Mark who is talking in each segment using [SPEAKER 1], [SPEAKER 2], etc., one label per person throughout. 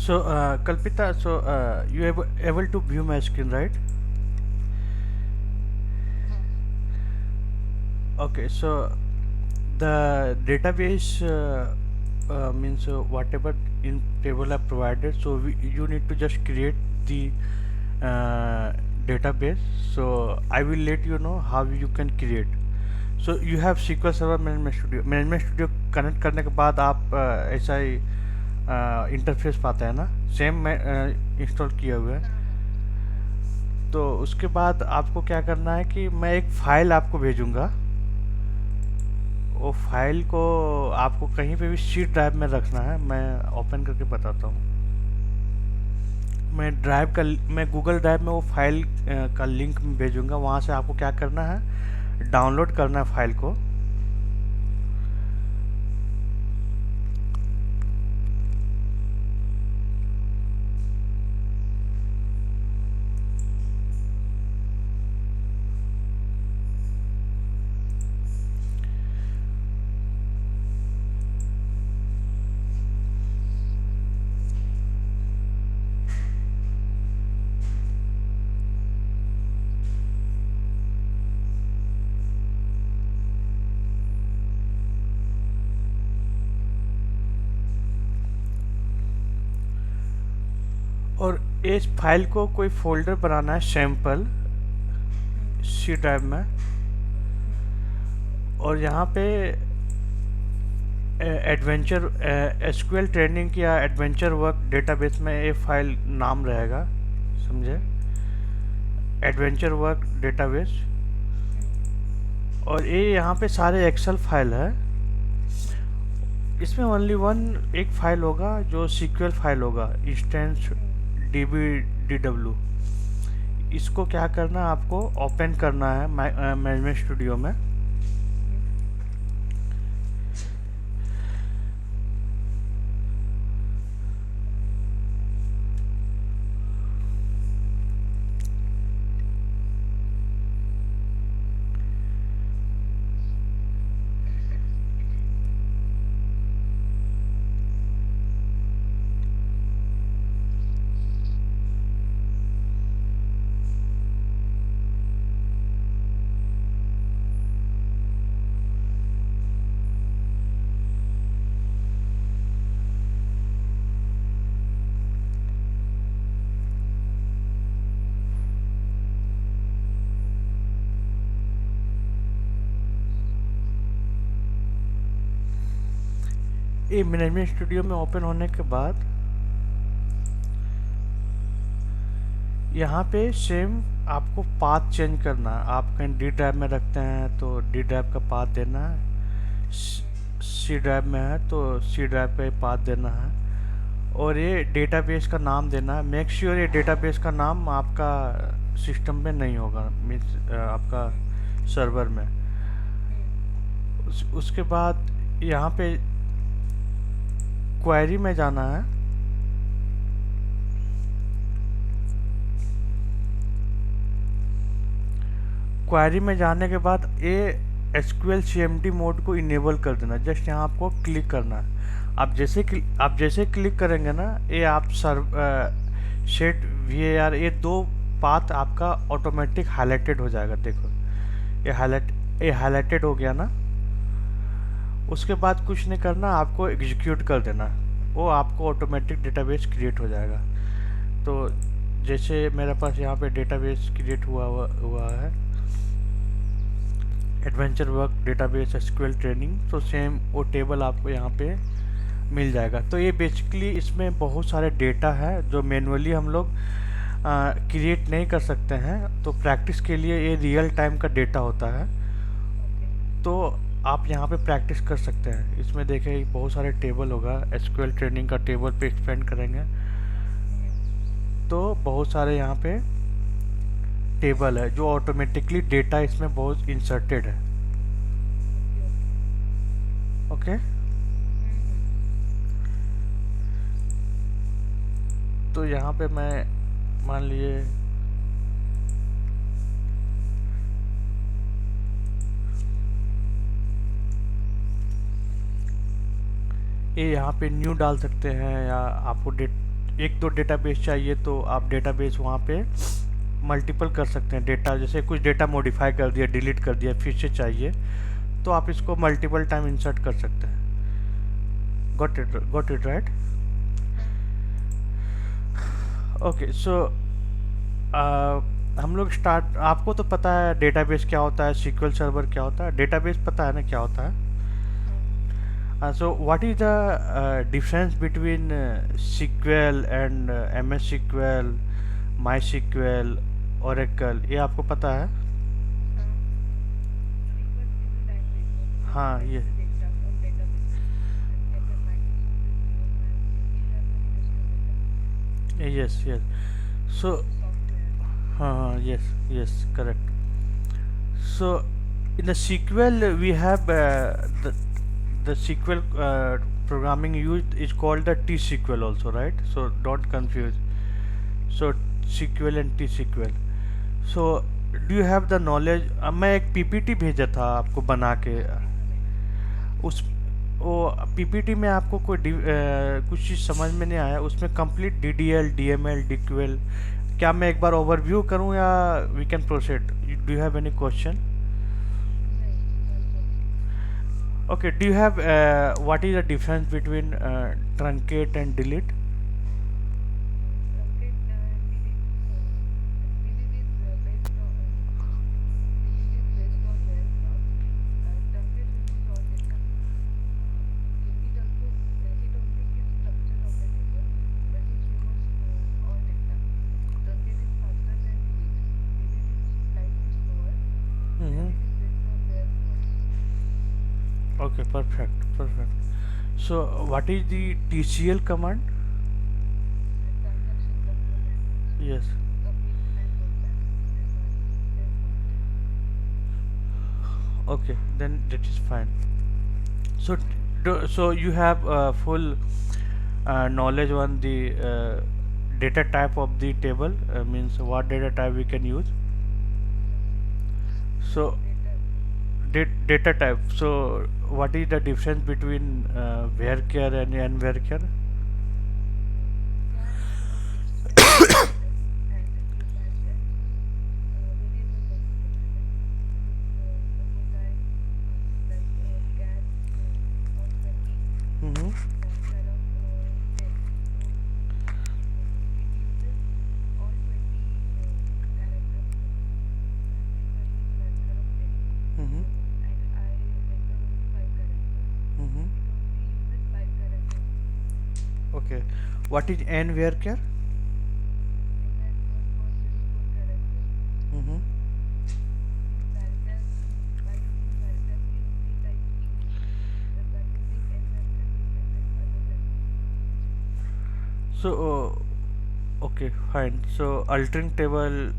[SPEAKER 1] So, Kalpita, you able to view my screen, right? Okay, so the database means whatever in table are provided. So you need to just create the uh, database. So I will let you know how you can create. So you have SQL Server Management Studio. Management Studio connect करने के बाद आप ऐसा ही interface पाता है ना, same मैं install किया हुआ है। तो उसके बाद आपको क्या करना है कि मैं एक फाइल आपको भेजूंगा। वो फाइल को आपको कहीं पे भी सी ड्राइव में रखना है। मैं ओपन करके बताता हूँ। मैं गूगल ड्राइव में वो फाइल का लिंक भेजूंगा। वहाँ से आपको क्या करना है, डाउनलोड करना है फाइल को। और इस फाइल को कोई फोल्डर बनाना है, सैम्पल सी ड्राइव में। और यहाँ पे एडवेंचर एसक्यूएल ट्रेनिंग या एडवेंचर वर्क डेटाबेस में ये फाइल नाम रहेगा, समझे? Adventure work database. और ये यहाँ पे सारे एक्सेल फाइल है। इसमें ओनली वन एक फाइल होगा जो सीक्वल फाइल होगा, इंस्टेंस db/dw। इसको क्या करना है, आपको ओपन करना है मैनेजमेंट स्टूडियो में। ये मैनेजमेंट स्टूडियो में ओपन होने के बाद यहाँ पे सेम आपको पाथ चेंज करना है। आप कहीं डी ड्राइव में रखते हैं तो डी ड्राइव का पाथ देना है, सी ड्राइव में है तो सी ड्राइव का पाथ देना है। और ये डेटाबेस का नाम देना है। मेक श्योर ये डेटाबेस का नाम आपका सिस्टम में नहीं होगा, मीन्स आपका सर्वर में। उसके बाद यहाँ पे क्वेरी में जाना है। क्वेरी में जाने के बाद ये एसक्यूएल सीएमडी मोड को इनेबल कर देना। जस्ट यहाँ आपको क्लिक करना है। आप जैसे क्लिक करेंगे ना, ये आप सेट VAR, ये दो पाथ आपका ऑटोमेटिक हाईलाइटेड हो जाएगा। देखो ये हाईलाइटेड हो गया ना। उसके बाद कुछ नहीं करना, आपको एग्जीक्यूट कर देना, वो आपको ऑटोमेटिक डेटाबेस क्रिएट हो जाएगा। तो जैसे मेरे पास यहाँ पे डेटाबेस क्रिएट हुआ है, adventure work database SQL training, तो सेम वो टेबल आपको यहाँ पे मिल जाएगा। तो ये बेसिकली इसमें बहुत सारे डेटा है जो मैनुअली हम लोग क्रिएट नहीं कर सकते हैं। तो प्रैक्टिस के लिए ये रियल टाइम का डेटा होता है, तो आप यहाँ पे प्रैक्टिस कर सकते हैं। इसमें देखें बहुत सारे टेबल होगा, एसक्यूएल ट्रेनिंग का टेबल पे एक्सपेंड करेंगे तो बहुत सारे यहाँ पे टेबल है जो ऑटोमेटिकली डेटा इसमें बहुत इंसर्टेड है। ओके, तो यहाँ पे मैं मान लिए ये यहाँ पे न्यू डाल सकते हैं, या आपको एक दो डेटाबेस चाहिए तो आप डेटाबेस वहाँ पे मल्टीपल कर सकते हैं। डेटा जैसे कुछ डेटा मॉडिफाई कर दिया, डिलीट कर दिया, फिर से चाहिए तो आप इसको मल्टीपल टाइम इंसर्ट कर सकते हैं। Got it right? Okay so हम लोग स्टार्ट, आपको तो पता है डेटाबेस क्या होता है, सीक्वल सर्वर क्या होता है, डेटाबेस पता है ना क्या होता है? So what is the difference between SQL and MS SQL, MySQL, Oracle, ये आपको पता है? हाँ ये, यस यस। सो हाँ हाँ, yes yes, correct. So in the SQL we have the SQL programming used is called the T-SQL also, right? So don't confuse. So SQL and T-SQL. So do you have the knowledge? मैं एक PPT भेजा था आपको बना के, उस वो PPT में आपको कोई कुछ चीज़ समझ में नहीं आया उसमें, कंप्लीट डीडीएल, डीएमएल, डीक्यूएल, क्या मैं एक बार ओवरव्यू करूं या we can proceed? Do you have any question? Okay, do you have what is the difference between truncate and delete? Mm-hmm. Okay, perfect, perfect. So, what is the TCL command? Yes. Okay, then that is fine. So, so you have full knowledge on the data type of the table, means what data type we can use. So, data type. So, what is the difference between varchar and nvarchar? Mm-hmm. Mm-hmm. Mm-hmm. Okay. What is nvarchar? Mm-hmm. So, okay, fine. So, altering table,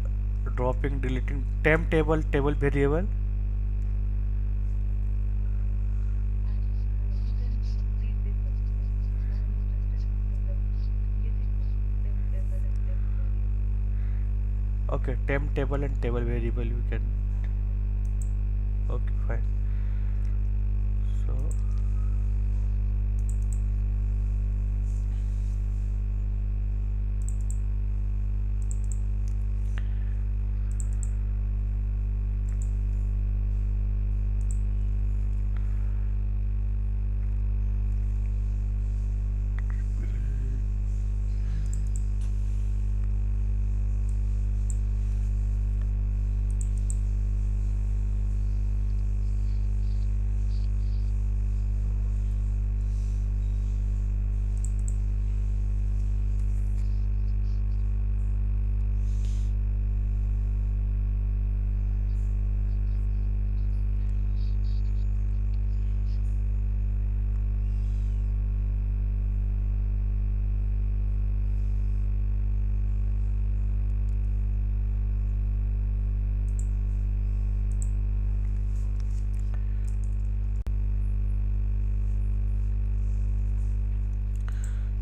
[SPEAKER 1] dropping, deleting, temp table, table variable. Okay, temp table and table variable we can. Okay, fine. So,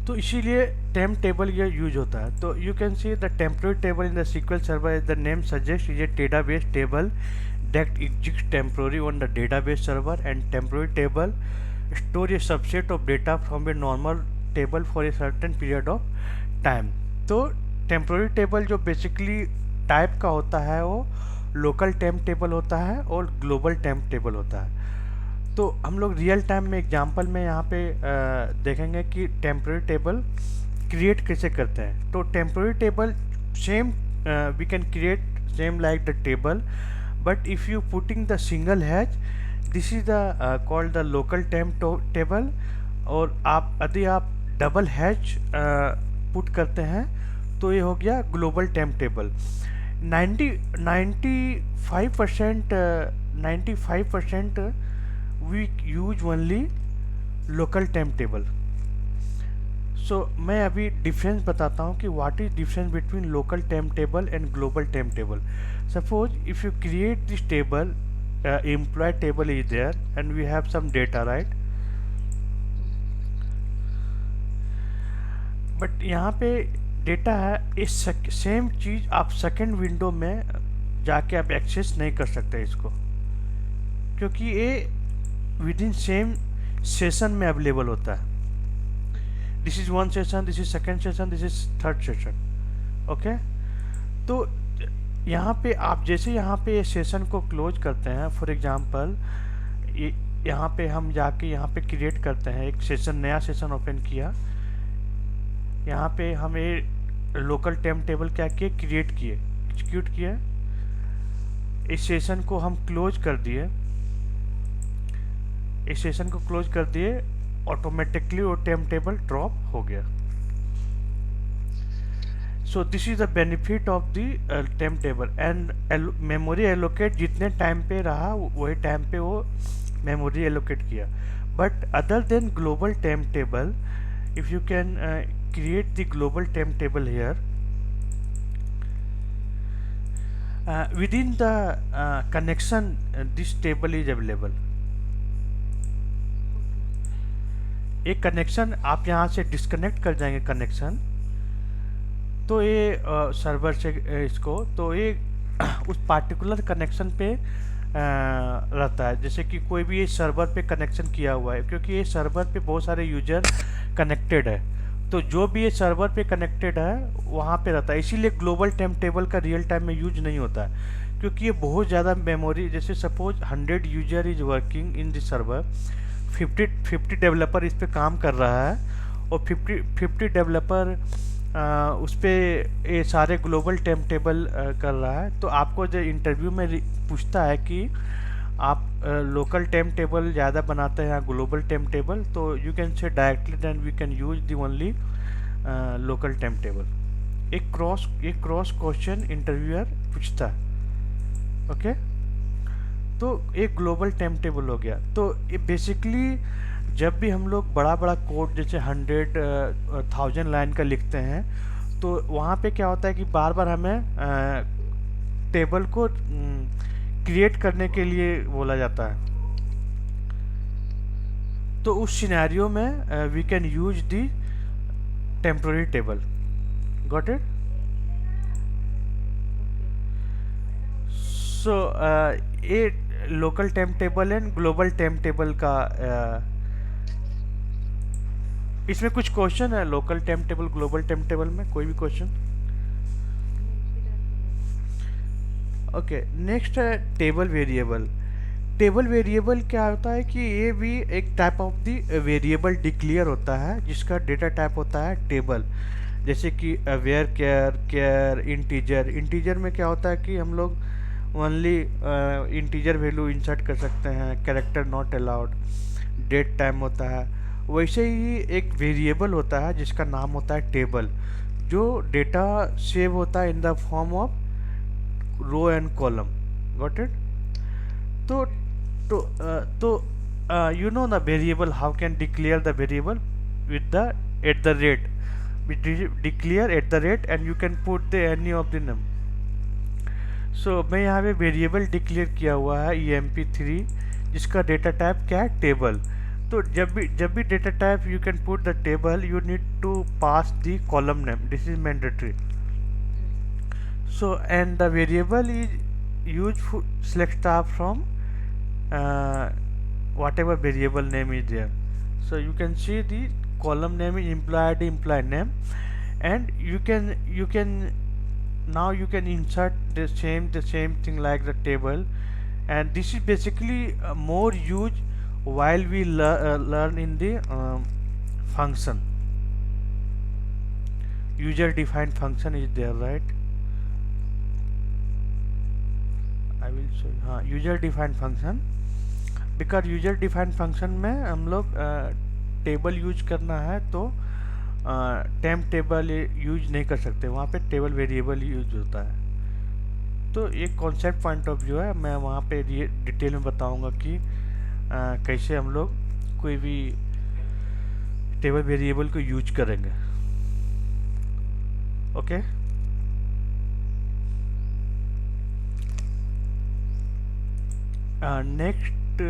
[SPEAKER 1] तो इसीलिए temp table ये use होता है। तो you can see the temporary table in the SQL server, is the name suggest, is a database table that exists temporary on the database server, and temporary table store a subset of data from a normal table for a certain period of time. तो temporary table जो basically type का होता है वो local time table होता है और global time table होता है। तो हम लोग रियल टाइम में एग्जांपल में यहाँ पे देखेंगे कि टेम्पोररी टेबल क्रिएट कैसे करते हैं। तो temporary table same we can create same like the table, but if you putting the single hash, this is the called the local temp table। और आप यदि आप डबल हैश पुट करते हैं तो ये हो गया global temp table. 95% 95% we use only local temp table. So मैं अभी डिफरेंस बताता हूँ कि what is difference between local temp table and global temp table. Suppose if you create this table, employee table is there and we have some data, right? But यहाँ पे data है, इस same चीज़ आप second window में जाके आप access नहीं कर सकते इसको, क्योंकि ये विद इन सेम सेशन में अवेलेबल होता है। This is one session, this is second session, this is third session. Okay, तो यहाँ पे आप जैसे यहाँ पे सेशन को क्लोज करते हैं, फॉर एग्जांपल यहाँ पे हम जाके यहाँ पे क्रिएट करते हैं एक सेशन, नया सेशन ओपन किया, यहाँ पे हम ये लोकल टेम्प टेबल क्या किए, क्रिएट किए, एग्जीक्यूट किए, इस सेशन को हम क्लोज कर दिए, इस सेशन को क्लोज कर दिए, ऑटोमेटिकली वो टेम्प टेबल ड्रॉप हो गया। So this is the benefit of the temp table. And memory allocate जितने टाइम पे रहा वही टाइम पे वो मेमोरी एलोकेट किया। But other than global temp table, if you can create the global temp table here, within the connection this table is available। एक connection आप यहाँ से डिस्कनेक्ट कर जाएंगे कनेक्शन, तो ये सर्वर से इसको, तो ये उस पार्टिकुलर कनेक्शन पे रहता है। जैसे कि कोई भी ये सर्वर पे कनेक्शन किया हुआ है, क्योंकि ये सर्वर पे बहुत सारे यूजर कनेक्टेड है, तो जो भी ये सर्वर पे कनेक्टेड है वहाँ पे रहता है। इसीलिए ग्लोबल टेम्प टेबल का रियल टाइम में यूज नहीं होता है, क्योंकि ये बहुत ज़्यादा मेमोरी, जैसे suppose 100 user is working in this server, 50 developer इस पे काम कर रहा है, और 50 डेवलपर उस पर ये सारे ग्लोबल टेम्प टेबल कर रहा है। तो आपको जो इंटरव्यू में पूछता है कि आप लोकल टेम्प टेबल ज़्यादा बनाते हैं या ग्लोबल टेम्प टेबल, तो you can say directly then we can use the only local temp table. एक क्रॉस क्वेश्चन इंटरव्यूअर पूछता है। ओके, तो एक ग्लोबल टेम्प टेबल हो गया। तो ये बेसिकली जब भी हम लोग बड़ा बड़ा कोड जैसे 100,000 लाइन का लिखते हैं, तो वहाँ पे क्या होता है कि बार बार हमें टेबल को क्रिएट करने के लिए बोला जाता है। तो उस सिनेरियो में we can use the temporary table. Got it? So ये local temp table and global temp table का इसमें कुछ क्वेश्चन है local temp table global temp table में, कोई भी क्वेश्चन? ओके, नेक्स्ट है टेबल वेरिएबल। टेबल वेरिएबल क्या होता है कि ये भी एक type of the variable declare होता है, जिसका डेटा टाइप होता है टेबल। जैसे कि वेयर केयर इंटीजर। इंटीजर में क्या होता है कि हम लोग ओनली इंटीजर वैल्यू इंसर्ट कर सकते हैं, character not allowed, date time होता है। वैसे ही एक वेरिएबल होता है जिसका नाम होता है टेबल, जो डेटा सेव होता है in the form of row and column. Got it? तो you know the variable, how can declare the variable with the at the rate, we declare at the rate and you can put the any of the name। so मैं यहाँ पे variable declare किया हुआ है emp3, जिसका data type क्या है, table. तो जब भी data type you can put the table, you need to pass the column name, this is mandatory. so and the variable is used for select star from whatever variable name is there। so you can see the column name is employee name, and you can now you can insert the same thing like the table. And this is basically more used while we learn in the function. User defined function is there, right? I will show you. हाँ, user defined function, because user defined function में हम लोग table use करना है तो temp table use नहीं कर सकते, वहाँ पे टेबल वेरिएबल यूज होता है। तो एक कॉन्सेप्ट पॉइंट ऑफ व्यू है, मैं वहाँ पे डिटेल में बताऊँगा कि कैसे हम लोग कोई भी टेबल वेरिएबल को यूज करेंगे। Okay next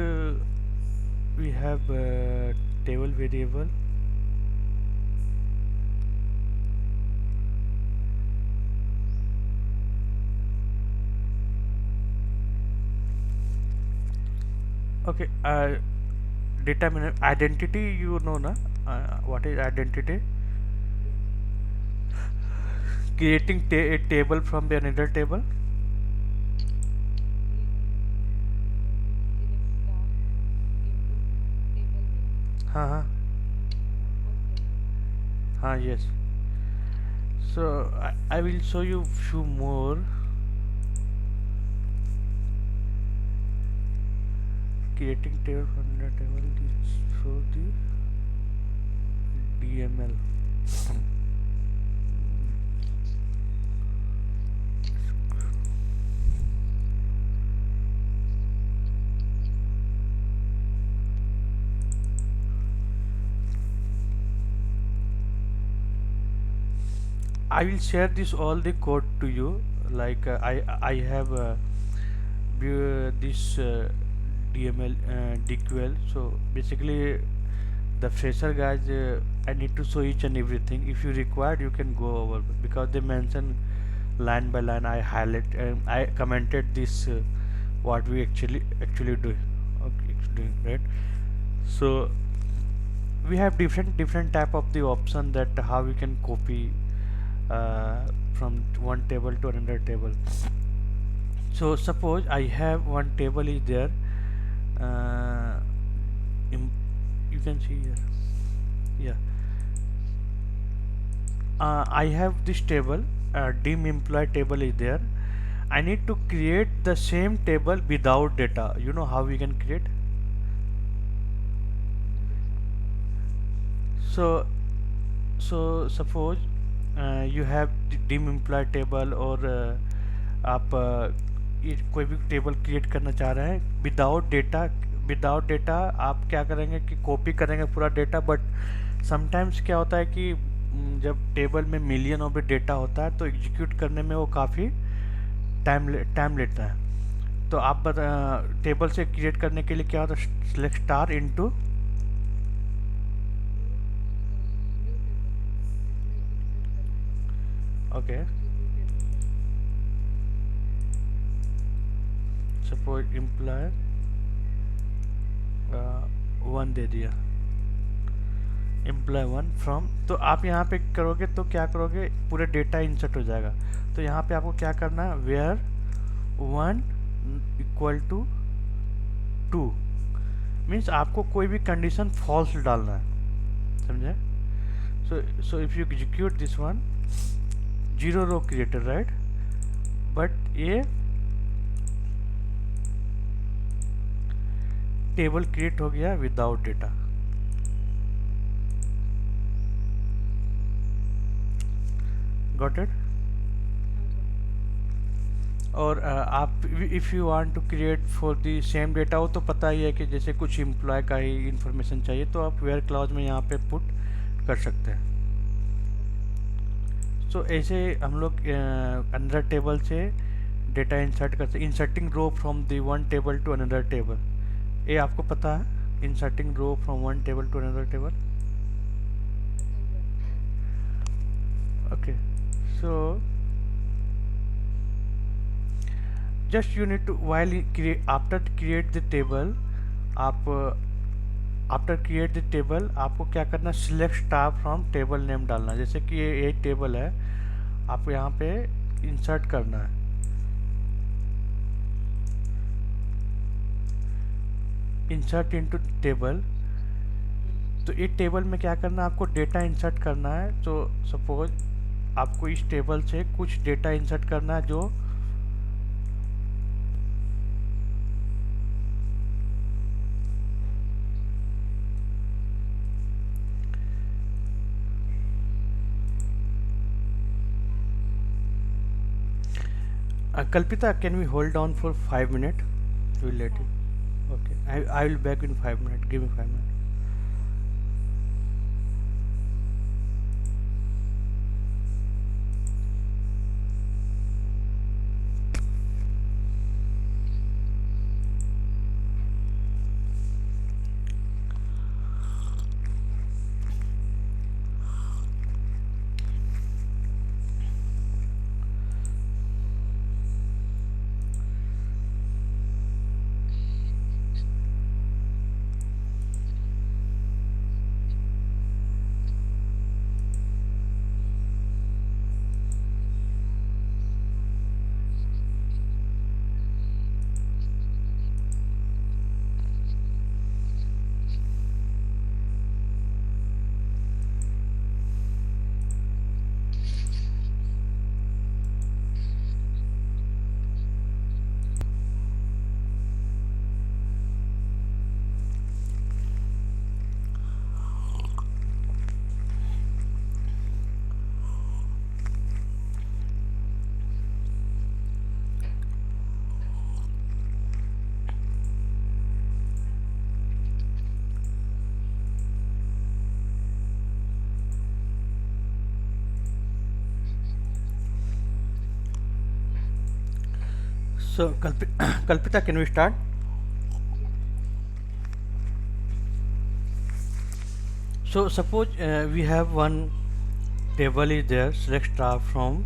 [SPEAKER 1] we have table variable. Okay, data identity, you know na, what is identity? Creating a table from the another table. हाँ हाँ हाँ, yes. So I will show you few more. Creating table from the table is for the DML. I will share this all the code to you. Like I have this DML DQL. So basically, the fresher guys, I need to show each and everything. If you require, you can go over, because they mention line by line. I highlight and I commented this what we actually do. Okay, doing right. So we have different type of the option that how we can copy from one table to another table. So suppose I have one table is there, uh, you can see here, yeah, I have this table, dim employee table is there. I need to create the same table without data. You know how we can create? So suppose you have the dim employee table, और आप ये कोई भी table create करना चाह रहे हैं without data. Without data आप क्या करेंगे कि कॉपी करेंगे पूरा डेटा, बट समटाइम्स क्या होता है कि जब टेबल में मिलियन ऑफ डेटा होता है तो एग्जीक्यूट करने में वो काफ़ी टाइम लेता है। तो आप टेबल से क्रिएट करने के लिए क्या होता है, select star into, okay, suppose employ 1 दे दिया, एम्प्लॉय 1 फ्रॉम। तो आप यहाँ पे करोगे तो क्या करोगे, पूरे डेटा इंसर्ट हो जाएगा। तो यहाँ पे आपको क्या करना है, वेयर 1 इक्वल टू 2 मीन्स आपको कोई भी कंडीशन फॉल्स डालना है, समझे? So if you execute this one, 0 row created, right, but ये टेबल क्रिएट हो गया विदाउट डेटा। Got it? और आप if you want to create for the same data हो तो पता ही है कि जैसे कुछ एम्प्लॉय का ही इंफॉर्मेशन चाहिए तो आप वेयर क्लॉज में यहाँ पे पुट कर सकते हैं। सो ऐसे हम लोग अंदर टेबल से डेटा इंसर्ट कर सकते। Inserting row from the one table to another table, ये आपको पता है, inserting row from one table to another table. Okay, so just you need to, while you create, after create the table, आप after create the table आपको क्या करना, select star from table name डालना। जैसे कि ये एक टेबल है, आपको यहाँ पे इंसर्ट करना है। इंसर्ट इनटू टेबल, तो इस टेबल में क्या करना, आपको डेटा इंसर्ट करना है। तो सपोज आपको इस टेबल से कुछ डेटा इंसर्ट करना है, जो Kalpita, can we hold on for 5 minutes? We'll let you. Okay, I will back in 5 minutes. Give me 5 minutes. So, Kalpita, can we start? So, suppose we have one table is there, select star from.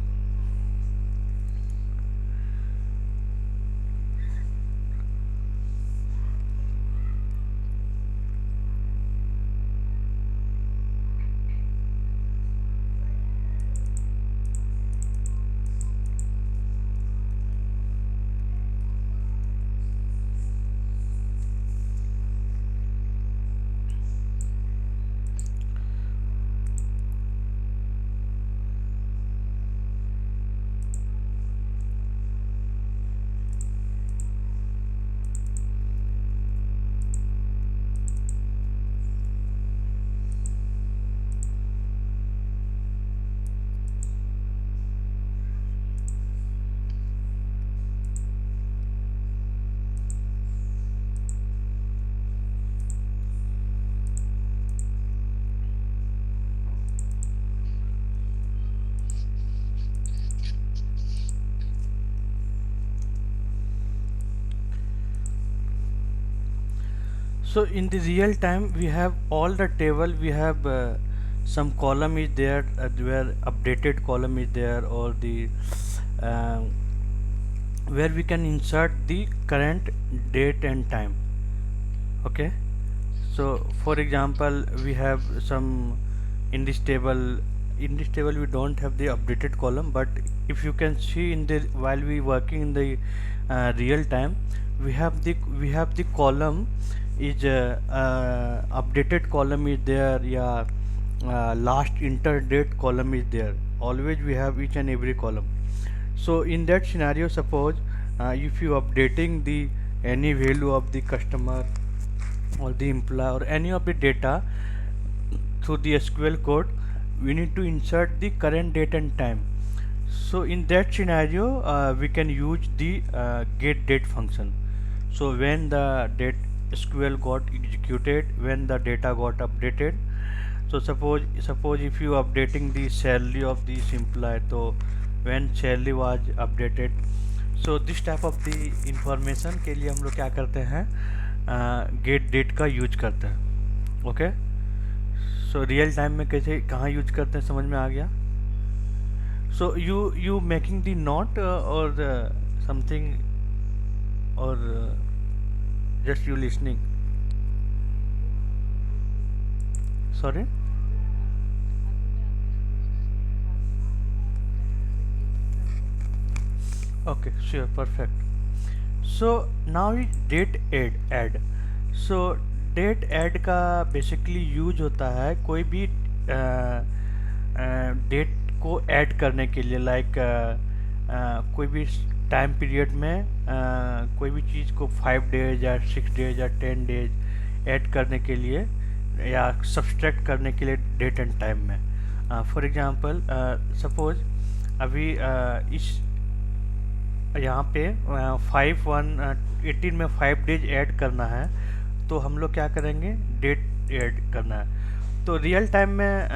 [SPEAKER 1] So in the real time we have all the table, we have some column is there where updated column is there, or the uh, where we can insert the current date and time. Okay, so for example we have some in this table, we don't have the updated column, but if you can see in the while we working in the real time, we have the column is updated column is there, yeah, last enter date column is there. Always we have each and every column. So in that scenario, suppose if you updating the any value of the customer or the employee or any of the data through the SQL code, we need to insert the current date and time. So in that scenario we can use the get date function. So when the date SQL got executed, when the data got updated, so suppose if you updating the salary of this employee, so when salary was updated, so this type of the information के लिए हम लोग क्या करते हैं, gate date का use करते हैं। ओके, सो रियल टाइम में कैसे कहाँ यूज करते हैं समझ में आ गया। So you making the note or something, और just you listening. Sorry. Okay, sure, perfect. So now date add. So date add का बेसिकली यूज होता है कोई भी डेट को ऐड करने के लिए, लाइक कोई भी टाइम पीरियड में कोई भी चीज़ को 5 डेज या 6 डेज या 10 डेज ऐड करने के लिए या सब्सट्रैक्ट करने के लिए डेट एंड टाइम में। फॉर एग्जांपल, सपोज अभी इस यहाँ पे 18 में 5 डेज ऐड करना है, तो हम लोग क्या करेंगे, डेट ऐड करना है। तो रियल टाइम में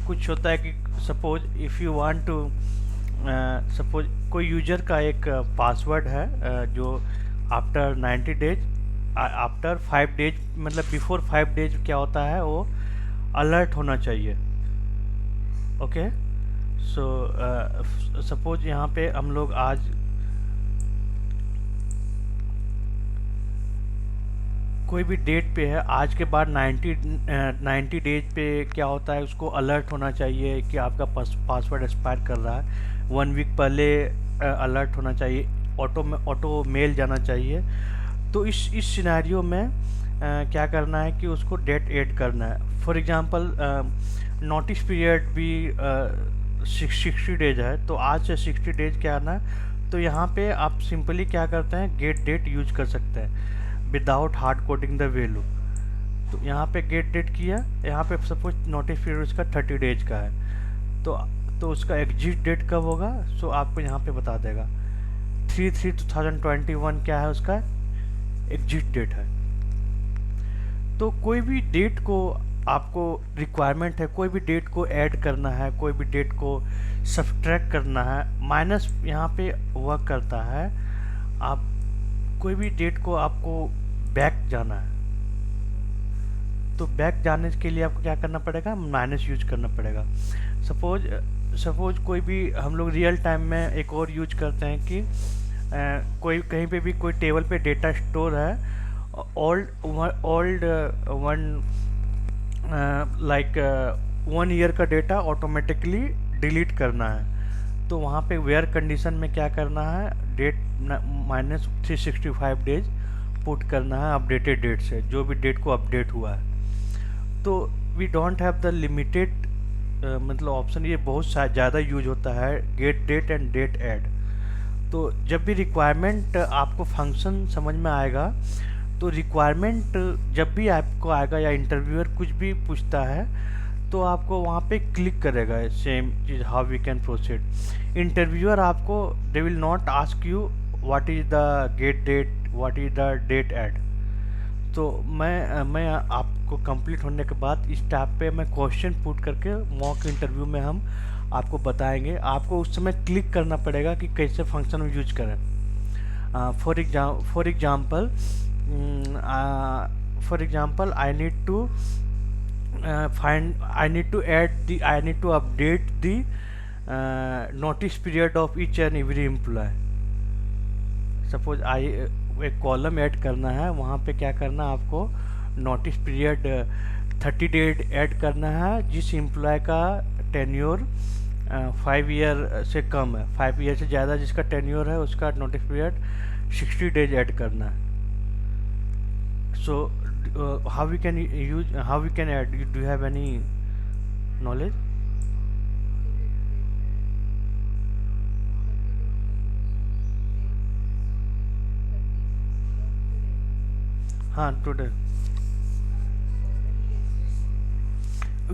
[SPEAKER 1] कुछ होता है कि suppose if you want to, suppose कोई यूजर का एक पासवर्ड है जो आफ्टर 90 डेज, आफ्टर 5 डेज, मतलब बिफोर 5 डेज क्या होता है, वो अलर्ट होना चाहिए। ओके, सो सपोज यहाँ पे हम लोग आज कोई भी डेट पे है, आज के बाद 90 डेज पे क्या होता है, उसको अलर्ट होना चाहिए कि आपका पासवर्ड एक्सपायर कर रहा है। 1 वीक पहले अलर्ट होना चाहिए, ऑटो मेल जाना चाहिए। तो इस सिनेरियो में क्या करना है कि उसको डेट ऐड करना है। फॉर एग्जांपल, नोटिस पीरियड भी 60 डेज है, तो आज से 60 डेज क्या आना है, तो यहाँ पे आप सिंपली क्या करते हैं, गेट डेट यूज कर सकते हैं without hard coding the value. तो यहाँ पे गेट डेट किया, यहाँ पे सपोज नोटिस पीरियड उसका 30 डेज का है, तो उसका एग्जिट डेट कब होगा, सो आपको यहाँ पे बता देगा 3/3/2021 क्या है, उसका एग्जिट डेट है। तो कोई भी डेट को आपको रिक्वायरमेंट है, कोई भी डेट को ऐड करना है, कोई भी डेट को सब्ट्रैक्ट करना है, माइनस यहाँ पे वर्क करता है। आप कोई भी डेट को आपको बैक जाना है, तो बैक जाने के लिए आपको क्या करना पड़ेगा, माइनस यूज करना पड़ेगा। सपोज कोई भी हम लोग रियल टाइम में एक और यूज करते हैं कि कोई कहीं पे भी कोई टेबल पे डेटा स्टोर है, ओल्ड लाइक 1 ईयर का डेटा ऑटोमेटिकली डिलीट करना है। तो वहाँ पे वेयर कंडीशन में क्या करना है, डेट -365 डेज पुट करना है अपडेटेड डेट से, जो भी डेट को अपडेट हुआ है। तो we don't have the limited मतलब ऑप्शन, ये बहुत ज़्यादा यूज होता है, get date and date add. तो जब भी रिक्वायरमेंट आपको फंक्शन समझ में आएगा, तो रिक्वायरमेंट जब भी आपको आएगा या इंटरव्यूअर कुछ भी पूछता है, तो आपको वहाँ पे क्लिक करेगा, सेम चीज़ how we can proceed. Interviewer आपको they will not ask you what is the get date, what is the date add. तो मैं आपको कंप्लीट होने के बाद इस टैब पे मैं क्वेश्चन पुट करके मॉक इंटरव्यू में हम आपको बताएंगे। आपको उस समय क्लिक करना पड़ेगा कि कैसे फंक्शन यूज करें। For example I need to I need to update the notice period of each and every employee. Suppose एक कॉलम ऐड करना है, वहाँ पे क्या करना है, आपको नोटिस पीरियड 30 डेज ऐड करना है जिस एम्प्लॉय का टेन्योर 5 ईयर से कम है। 5 ईयर से ज़्यादा जिसका टेन्योर है, उसका नोटिस पीरियड 60 डेज ऐड करना है। सो how we can add, do you have any knowledge? हाँ, today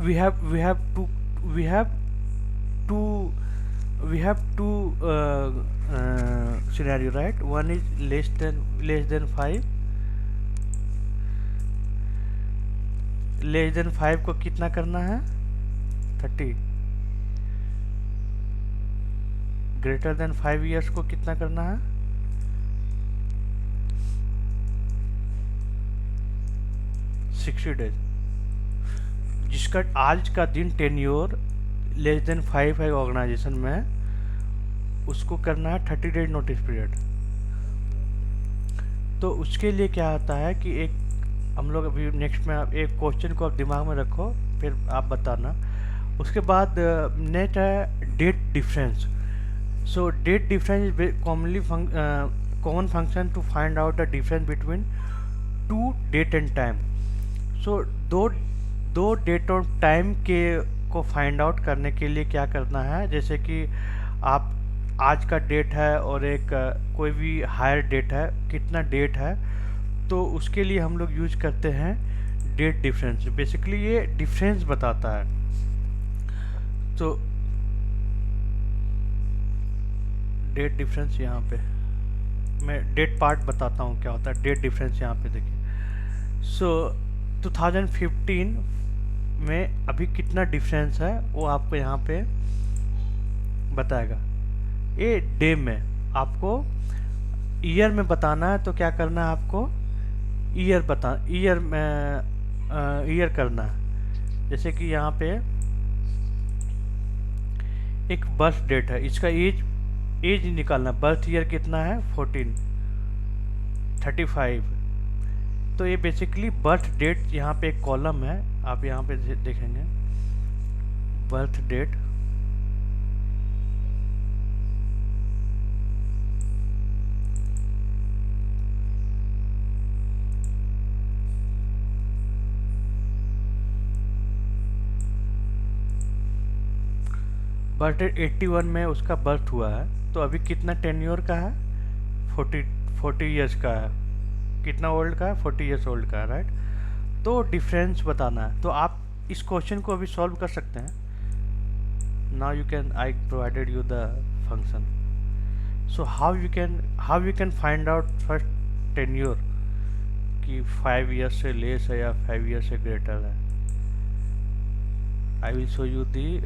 [SPEAKER 1] we have two scenario, right? One is less than 5, less than 5 को कितना करना है, 30। ग्रेटर देन 5 ईयर्स को कितना करना है, 60 डेज। जिसका आज का दिन टेन्योर लेस देन 5 है ऑर्गेनाइजेशन में, उसको करना है 30 डेज नोटिस पीरियड। तो उसके लिए क्या होता है कि एक हम लोग अभी नेक्स्ट में एक क्वेश्चन को आप दिमाग में रखो, फिर आप बताना। उसके बाद नेक्स्ट है date difference. So date difference is commonly common function to find out the difference between two date and time. So दो दो डेट और टाइम के को फाइंड आउट करने के लिए क्या करना है, जैसे कि आप आज का डेट है और एक कोई भी हायर डेट है, कितना डेट है, तो उसके लिए हम लोग यूज करते हैं डेट डिफरेंस। बेसिकली ये डिफरेंस बताता है। तो डेट डिफरेंस यहाँ पे मैं डेट पार्ट बताता हूँ क्या होता है। डेट डिफरेंस यहाँ पे देखिए। सो 2015 में अभी कितना डिफरेंस है वो आपको यहाँ पे बताएगा। ये डे में, आपको ईयर में बताना है तो क्या करना है, आपको ईयर में ईयर करना है। जैसे कि यहाँ पे एक बर्थ डेट है, इसका एज निकालना, बर्थ ईयर कितना है 35। तो ये बेसिकली बर्थ डेट, यहाँ पे एक कॉलम है, आप यहाँ पे देखेंगे बर्थ डेट। बर्थ डेट 81 में उसका बर्थ हुआ है, तो अभी कितना टेन्योर का है, 40 ईयर्स का है। कितना ओल्ड का है, 40 ईयर्स ओल्ड का है, राइट। तो डिफरेंस बताना है, तो आप इस क्वेश्चन को अभी सॉल्व कर सकते हैं। Now you can, I provided you the function. So how you can find out first tenure कि 5 ईयर्स से लेस है या 5 ईयर्स से ग्रेटर है। I will show you the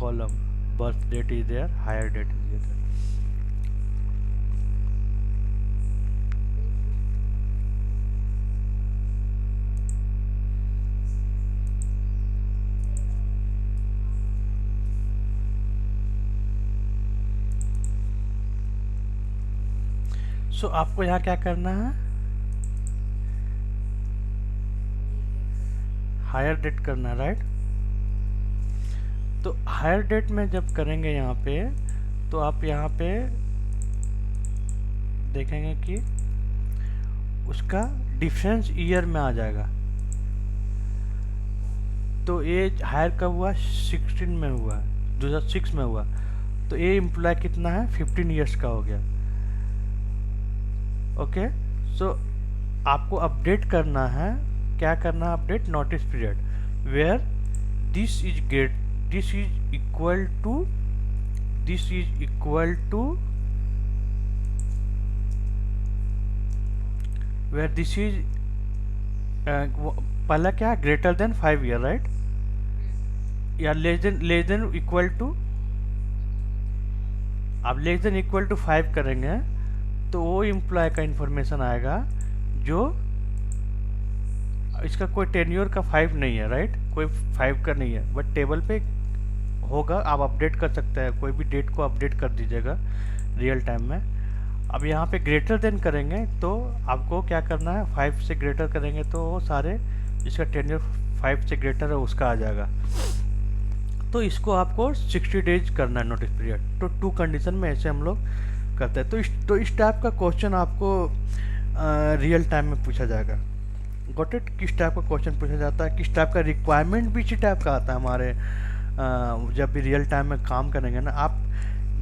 [SPEAKER 1] column, birth date is there, higher date is there. So आपको यहाँ क्या करना है, हायर डेट करना है, राइट। तो हायर डेट में जब करेंगे यहाँ पे, तो आप यहाँ पे देखेंगे कि उसका डिफरेंस ईयर में आ जाएगा। तो ये हायर कब हुआ, 16 में हुआ, 2006 में हुआ। तो ये एम्प्लॉय कितना है, 15 ईयर्स का हो गया। ओके, सो आपको अपडेट करना है, क्या करना है, update notice period, where this is great, this is equal to where this is पहला क्या, ग्रेटर देन 5 ईयर, राइट, या लेस देन इक्वल टू। आप लेस देन इक्वल टू 5 करेंगे तो वो एम्प्लॉय का इंफॉर्मेशन आएगा जो इसका कोई टेन्योर का 5 नहीं है, राइट, कोई 5 का नहीं है, बट टेबल पे होगा, आप अपडेट कर सकते हैं, कोई भी डेट को अपडेट कर दीजिएगा रियल टाइम में। अब यहाँ पे ग्रेटर देन करेंगे तो आपको क्या करना है, 5 से ग्रेटर करेंगे तो वो सारे जिसका टेन्योर 5 से ग्रेटर है उसका आ जाएगा। तो इसको आपको 60 डेज करना है नोटिस पीरियड। तो 2 कंडीशन में ऐसे हम लोग करते हैं। तो इस टाइप का क्वेश्चन आपको रियल टाइम में पूछा जाएगा। गॉट इट, किस टाइप का क्वेश्चन पूछा जाता है, किस टाइप का रिक्वायरमेंट भी इसी टाइप का आता है हमारे जब भी रियल टाइम में काम करेंगे ना। आप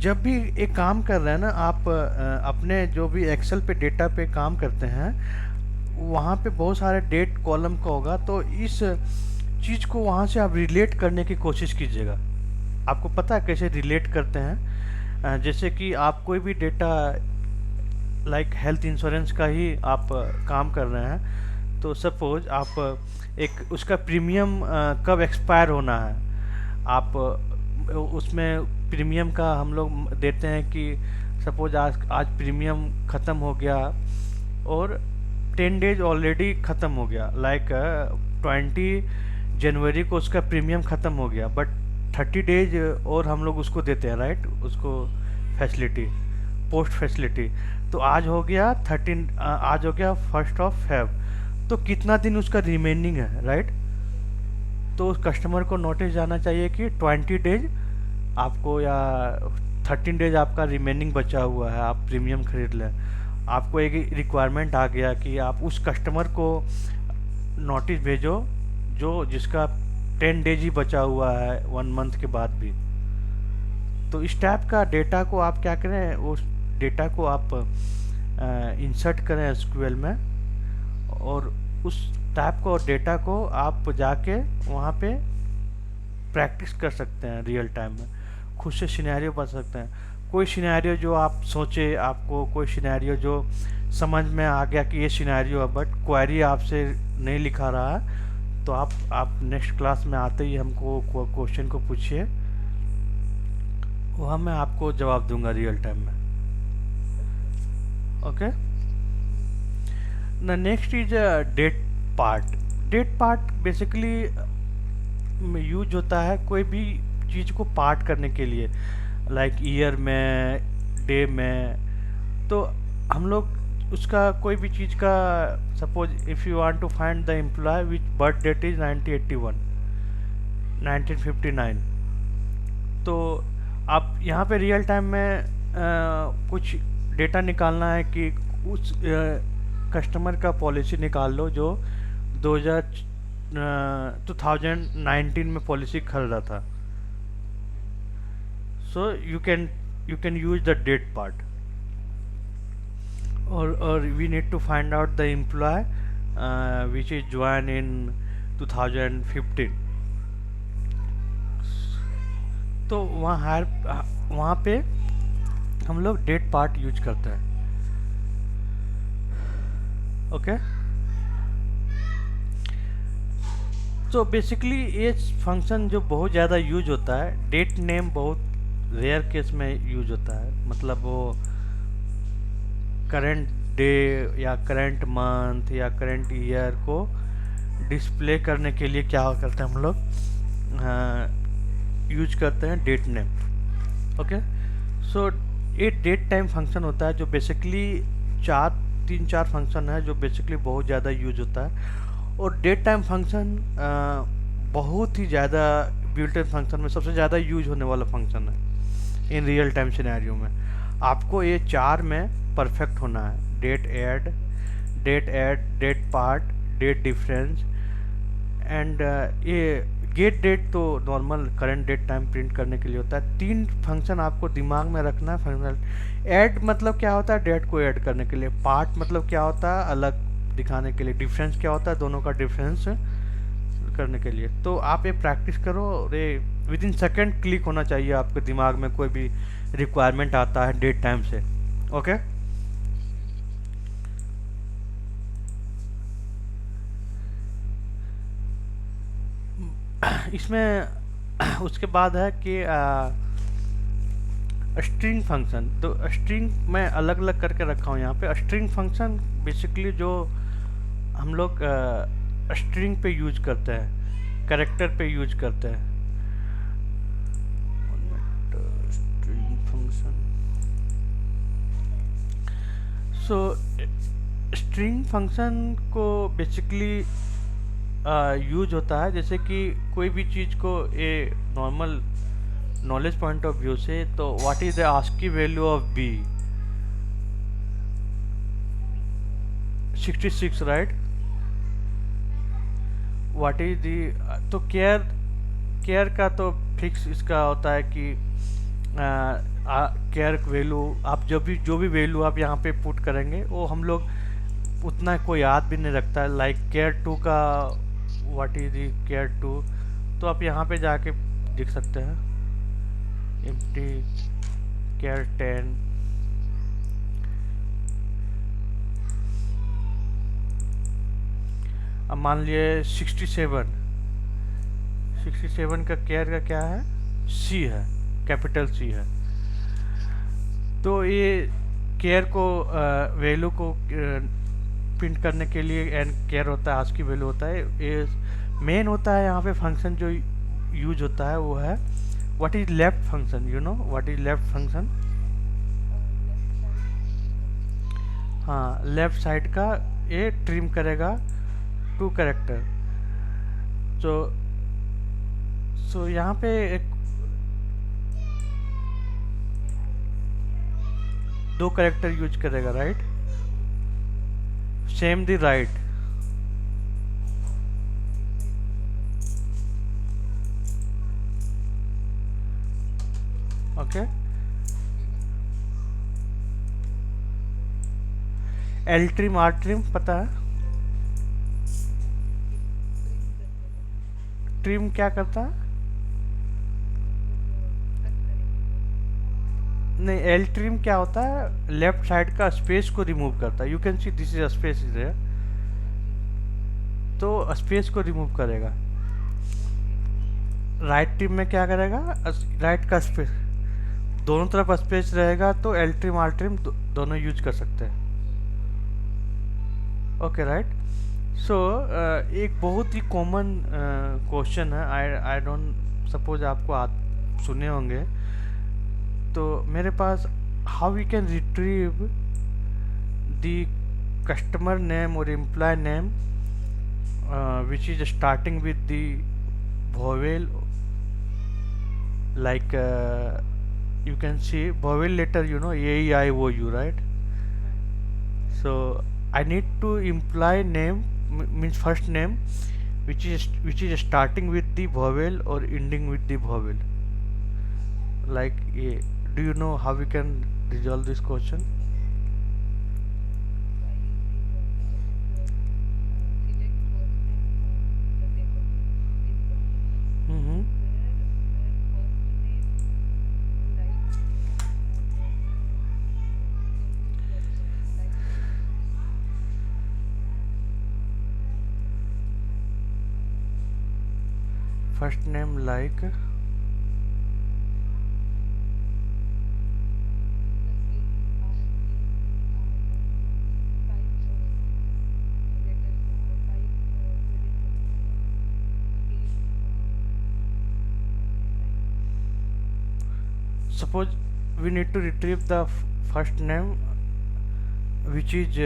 [SPEAKER 1] जब भी एक काम कर रहे हैं ना, आप अपने जो भी एक्सेल पे डेटा पे काम करते हैं, वहाँ पे बहुत सारे डेट कॉलम का होगा, तो इस चीज़ को वहाँ से आप रिलेट करने की कोशिश कीजिएगा। आपको पता है कैसे रिलेट करते हैं, जैसे कि आप कोई भी डेटा लाइक हेल्थ इंश्योरेंस का ही आप काम कर रहे हैं, तो सपोज आप एक उसका प्रीमियम कब एक्सपायर होना है, आप उसमें प्रीमियम का हम लोग देते हैं कि सपोज आज प्रीमियम ख़त्म हो गया और 10 डेज ऑलरेडी ख़त्म हो गया, लाइक 20 जनवरी को उसका प्रीमियम ख़त्म हो गया, बट 30 डेज और हम लोग उसको देते हैं, राइट, उसको फैसिलिटी, पोस्ट फैसिलिटी। तो आज हो गया 1st ऑफ फेब, तो कितना दिन उसका रिमेनिंग है, राइट। तो उस कस्टमर को नोटिस जाना चाहिए कि 20 डेज आपको, या 13 डेज आपका रिमेनिंग बचा हुआ है, आप प्रीमियम खरीद लें। आपको एक रिक्वायरमेंट आ गया कि आप उस कस्टमर को नोटिस भेजो जो जिसका 10 डेज ही बचा हुआ है 1 मंथ के बाद भी। तो इस टाइप का डेटा को आप क्या करें, उस डेटा को आप इंसर्ट करें एसक्यूएल में, और उस टाइप को डेटा को आप जाके वहाँ पे प्रैक्टिस कर सकते हैं रियल टाइम में, खुद से सिनेरियो बना सकते हैं। कोई सिनेरियो जो आप सोचे, आपको कोई सिनेरियो जो समझ में आ गया कि ये सिनेरियो है, बट क्वेरी आपसे नहीं लिखा रहा है, तो आप नेक्स्ट क्लास में आते ही हमको क्वेश्चन को पूछिए, वहाँ मैं आपको जवाब दूंगा रियल टाइम में। Okay, the next is date part. Date part basically use होता है कोई भी चीज़ को पार्ट करने के लिए, लाइक ईयर में, डे में। तो हम लोग उसका कोई भी चीज़ का, suppose if you want to find the employ which birth date is 1959, तो आप यहाँ पे रियल टाइम में कुछ डेटा निकालना है कि उस कस्टमर का पॉलिसी निकाल लो जो 2019 में पॉलिसी खरीदा था। So you can use the date part, और we need to find out the employ which is join in 2015। तो वहाँ पे हम लोग डेट पार्ट यूज करते हैं। ओके, तो बेसिकली ये फंक्शन जो बहुत ज़्यादा यूज होता है, डेट नेम बहुत रेयर केस में यूज होता है। मतलब वो करंट डे या करंट मंथ या करंट ईयर को डिस्प्ले करने के लिए क्या करते हैं हम लोग, यूज करते हैं डेट नेम। ओके, सो ये डेट टाइम फंक्शन होता है जो बेसिकली 3-4 फंक्शन है जो बेसिकली बहुत ज़्यादा यूज होता है। और डेट टाइम फंक्शन बहुत ही ज़्यादा बिल्ट इन फंक्शन में सबसे ज़्यादा यूज होने वाला फंक्शन है इन रियल टाइम सिनेरियो में। आपको ये 4 में परफेक्ट होना है, date add, date part, date difference, and ये गेट डेट तो normal current date time print करने के लिए होता है। 3 फंक्शन आपको दिमाग में रखना है फंक्शन। ऐड मतलब क्या होता है, डेट को ऐड करने के लिए। पार्ट मतलब क्या होता है, अलग दिखाने के लिए। डिफरेंस क्या होता है, दोनों का डिफरेंस करने के लिए। तो आप ये प्रैक्टिस करो, और ये विदिन सेकंड क्लिक होना चाहिए आपके दिमाग में कोई भी रिक्वायरमेंट आता है डेट टाइम से। ओके, इसमें उसके बाद है कि स्ट्रिंग फंक्शन। तो स्ट्रिंग मैं अलग अलग करके रखा हूँ यहाँ पे। स्ट्रिंग फंक्शन बेसिकली जो हम लोग स्ट्रिंग पे यूज करते हैं, कैरेक्टर पे यूज करते हैं। String function, so string function को बेसिकली यूज होता है जैसे कि कोई भी चीज़ को a normal knowledge point of view से, तो what is the ASCII value of B, 66, right. What is the, तो केयर का तो फिक्स इसका होता है कि केयर वैल्यू आप जो भी वैल्यू आप यहाँ पे पुट करेंगे वो हम लोग उतना कोई याद भी नहीं रखता है। लाइक केयर 2 का व्हाट इज दी केयर 2, तो आप यहाँ पे जाके देख सकते हैं एम्प्टी केयर 10। अब मान लिए 67 का केयर का क्या है, सी है, कैपिटल सी है। तो ये केयर को वैल्यू को प्रिंट करने के लिए एंड केयर होता है, आस्की वैल्यू होता है। ये मेन होता है यहाँ पे फंक्शन जो यूज होता है वो है what is left function. You know what is left function? हाँ, लेफ्ट साइड का ये ट्रिम करेगा 2 कैरेक्टर। तो सो यहाँ पे एक दो करेक्टर यूज करेगा, right? Same the right. Okay, L trim R trim पता है? ट्रिम क्या करता है? नहीं, एल ट्रिम क्या होता है, लेफ्ट साइड का स्पेस को रिमूव करता है। You can see this is space is there, तो स्पेस को रिमूव करेगा। राइट ट्रिम में क्या करेगा, राइट का स्पेस, दोनों तरफ स्पेस रहेगा, तो एल ट्रिम आर ट्रिम दोनों यूज कर सकते हैं। Okay, right. सो एक बहुत ही कॉमन क्वेश्चन है, आई डोंट सपोज आपको सुने होंगे, तो मेरे पास how we can retrieve the customer name और employee name which is starting with the vowel, like you can see vowel letter, you know, a e I o u, right? So I need to imply name, means first name which is starting with the vowel or ending with the vowel, like a. Do you know how we can resolve this question? Mm-hmm. First name like, suppose we need to retrieve the first name which is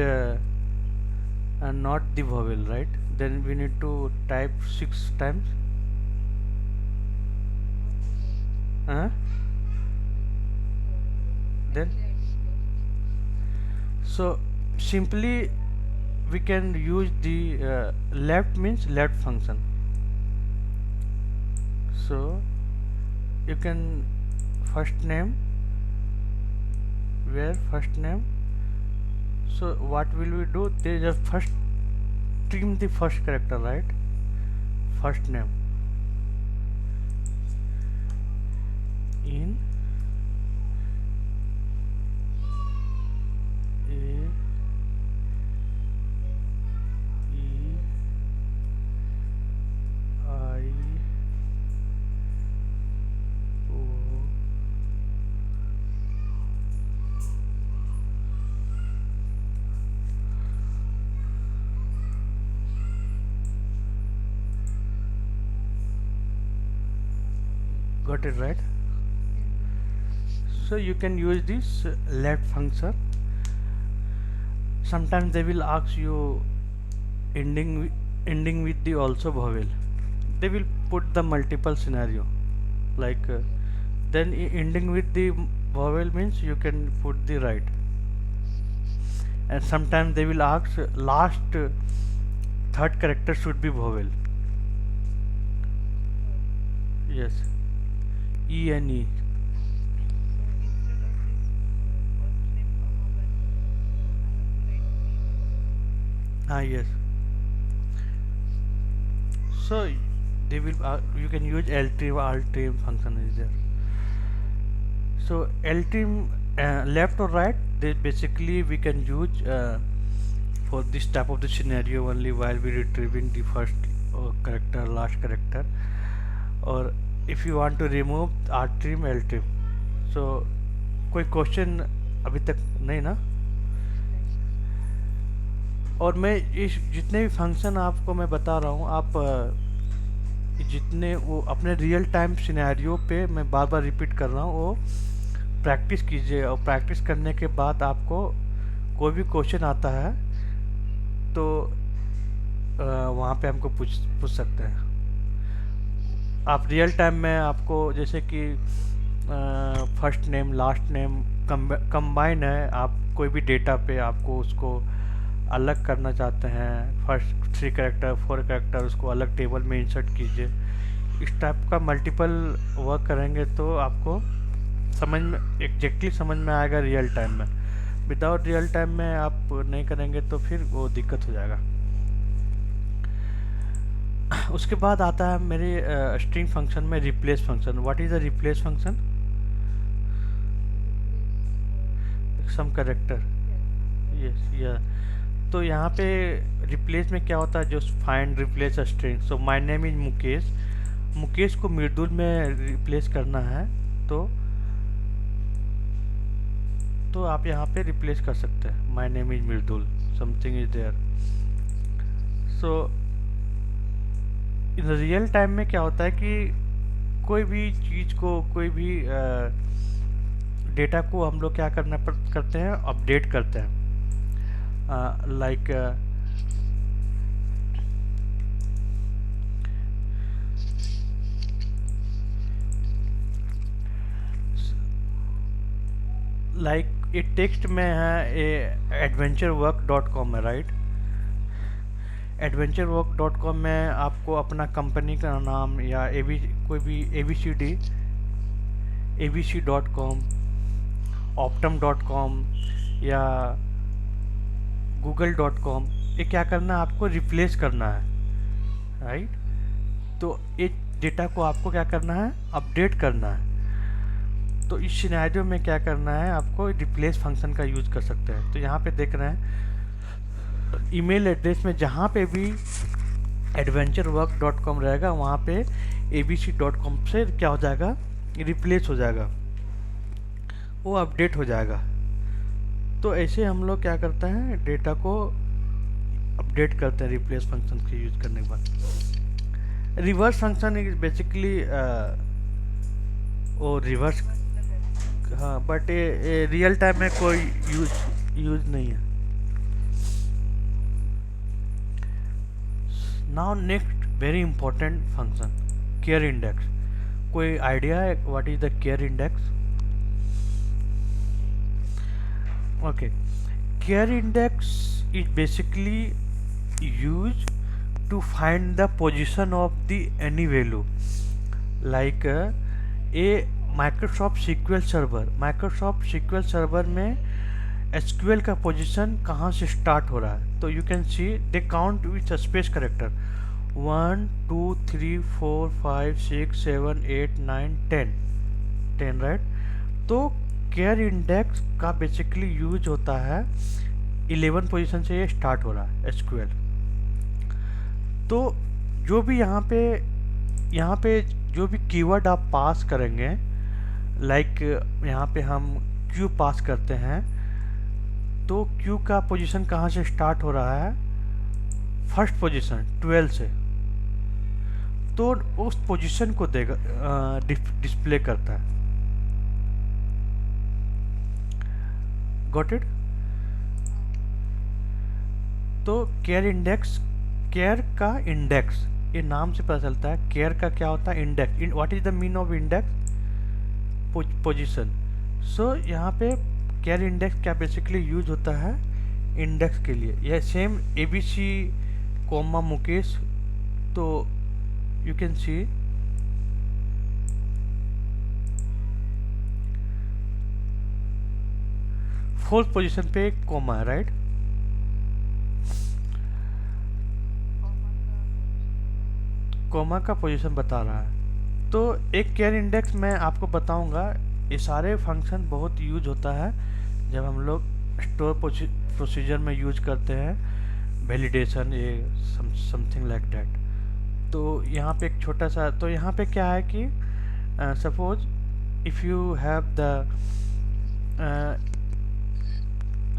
[SPEAKER 1] not the vowel, right? Then we need to type 6 times. Then so simply we can use the left means left function. So you can first name, where first name. So what will we do? There is a first, trim the first character, right? First name in A E I O. Got it, right? So you can use this left function. Sometimes they will ask you ending with the also vowel. They will put the multiple scenario, like then ending with the vowel means you can put the right, and sometimes they will ask last third character should be vowel. Yes, E and E. Yes. So they will you can use ltrim altrim function is there. So ltrim left or right, they basically we can use for this type of the scenario only while we retrieving the first character, last character, or if you want to remove r trim l trim. So कोई question अभी तक नहीं ना? और मैं इस जितने भी फंक्शन आपको मैं बता रहा हूँ, आप जितने वो अपने रियल टाइम सिनेरियो पे मैं बार बार रिपीट कर रहा हूँ, वो प्रैक्टिस कीजिए, और प्रैक्टिस करने के बाद आपको कोई भी क्वेश्चन आता है तो वहाँ पे हमको पूछ सकते हैं। आप रियल टाइम में आपको जैसे कि first name last name combine है, आप कोई भी डेटा पे आपको उसको अलग करना चाहते हैं, फर्स्ट 3 कैरेक्टर 4 कैरेक्टर उसको अलग टेबल में इंसर्ट कीजिए, इस टाइप का मल्टीपल वर्क करेंगे तो आपको समझ में एग्जैक्टली समझ में आएगा रियल टाइम में। विदाउट रियल टाइम में आप नहीं करेंगे तो फिर वो दिक्कत हो जाएगा। उसके बाद आता है मेरे स्ट्रिंग फंक्शन में replace function. What is the replace function? Some character. Yes yeah. तो यहाँ पे रिप्लेस में क्या होता है, जो find replace string. So my name is Mukesh, Mukesh को मृदुल में रिप्लेस करना है, तो आप यहाँ पे रिप्लेस कर सकते हैं my name is Mridul, something is there. So in real time में क्या होता है कि कोई भी चीज़ को, कोई भी डेटा को हम लोग क्या करते हैं, अपडेट करते हैं। लाइक लाइक ये टेक्स्ट में है, adventurework.com है, राइट। adventurework.com में आपको अपना कंपनी का नाम या कोई भी abc.com, optum.com या google.com, ये क्या करना है, आपको रिप्लेस करना है, राइट। तो इस डेटा को आपको क्या करना है, अपडेट करना है। तो इस सिनेरियो में क्या करना है, आपको रिप्लेस फंक्शन का यूज कर सकते हैं। तो यहाँ पे देख रहे हैं ईमेल एड्रेस में जहाँ पे भी adventurework.com रहेगा वहाँ पे abc.com से क्या हो जाएगा, रिप्लेस हो जाएगा, वो अपडेट हो जाएगा। तो ऐसे हम लोग क्या करते हैं, डेटा को अपडेट करते हैं रिप्लेस फंक्शन के यूज करने के बाद। रिवर्स फंक्शन इज बेसिकली वो रिवर्स, हाँ, बट ये रियल टाइम में कोई यूज नहीं है। Now next very important function, char index. कोई आइडिया है what is the char index? Okay, char index is basically use to find the position of the any value. Like a Microsoft sequel server में SQL का position कहाँ से start हो रहा है। तो you can see the count with space character 1 2 3 4 5 6 7 8 9 10, right. तो care index का बेसिकली यूज होता है 11 पोजीशन से ये स्टार्ट हो रहा है एसक्यूएल। तो जो भी यहाँ पे जो भी कीवर्ड आप पास करेंगे, लाइक यहाँ पे हम क्यू पास करते हैं, तो क्यू का पोजीशन कहाँ से स्टार्ट हो रहा है, फर्स्ट पोजीशन 12 से, तो उस पोजीशन को देगा डिस्प्ले करता है। Got it? तो केयर इंडेक्स, केयर का इंडेक्स, ये नाम से पता चलता है केयर का क्या होता है, index. What is the mean of index? Position. So यहाँ पे केयर इंडेक्स क्या बेसिकली यूज होता है इंडेक्स के लिए। यह सेम abc कोमा मुकेश, तो you can C fourth position पे कोमा है, राइट। कोमा का पोजीशन बता रहा है। तो एक केयर इंडेक्स मैं आपको बताऊंगा, ये सारे फंक्शन बहुत यूज होता है जब हम लोग स्टोर प्रोसीजर में यूज करते हैं, वैलिडेशन, ये समथिंग लाइक दैट। तो यहाँ पे एक छोटा सा, तो यहाँ पे क्या है कि suppose if you have the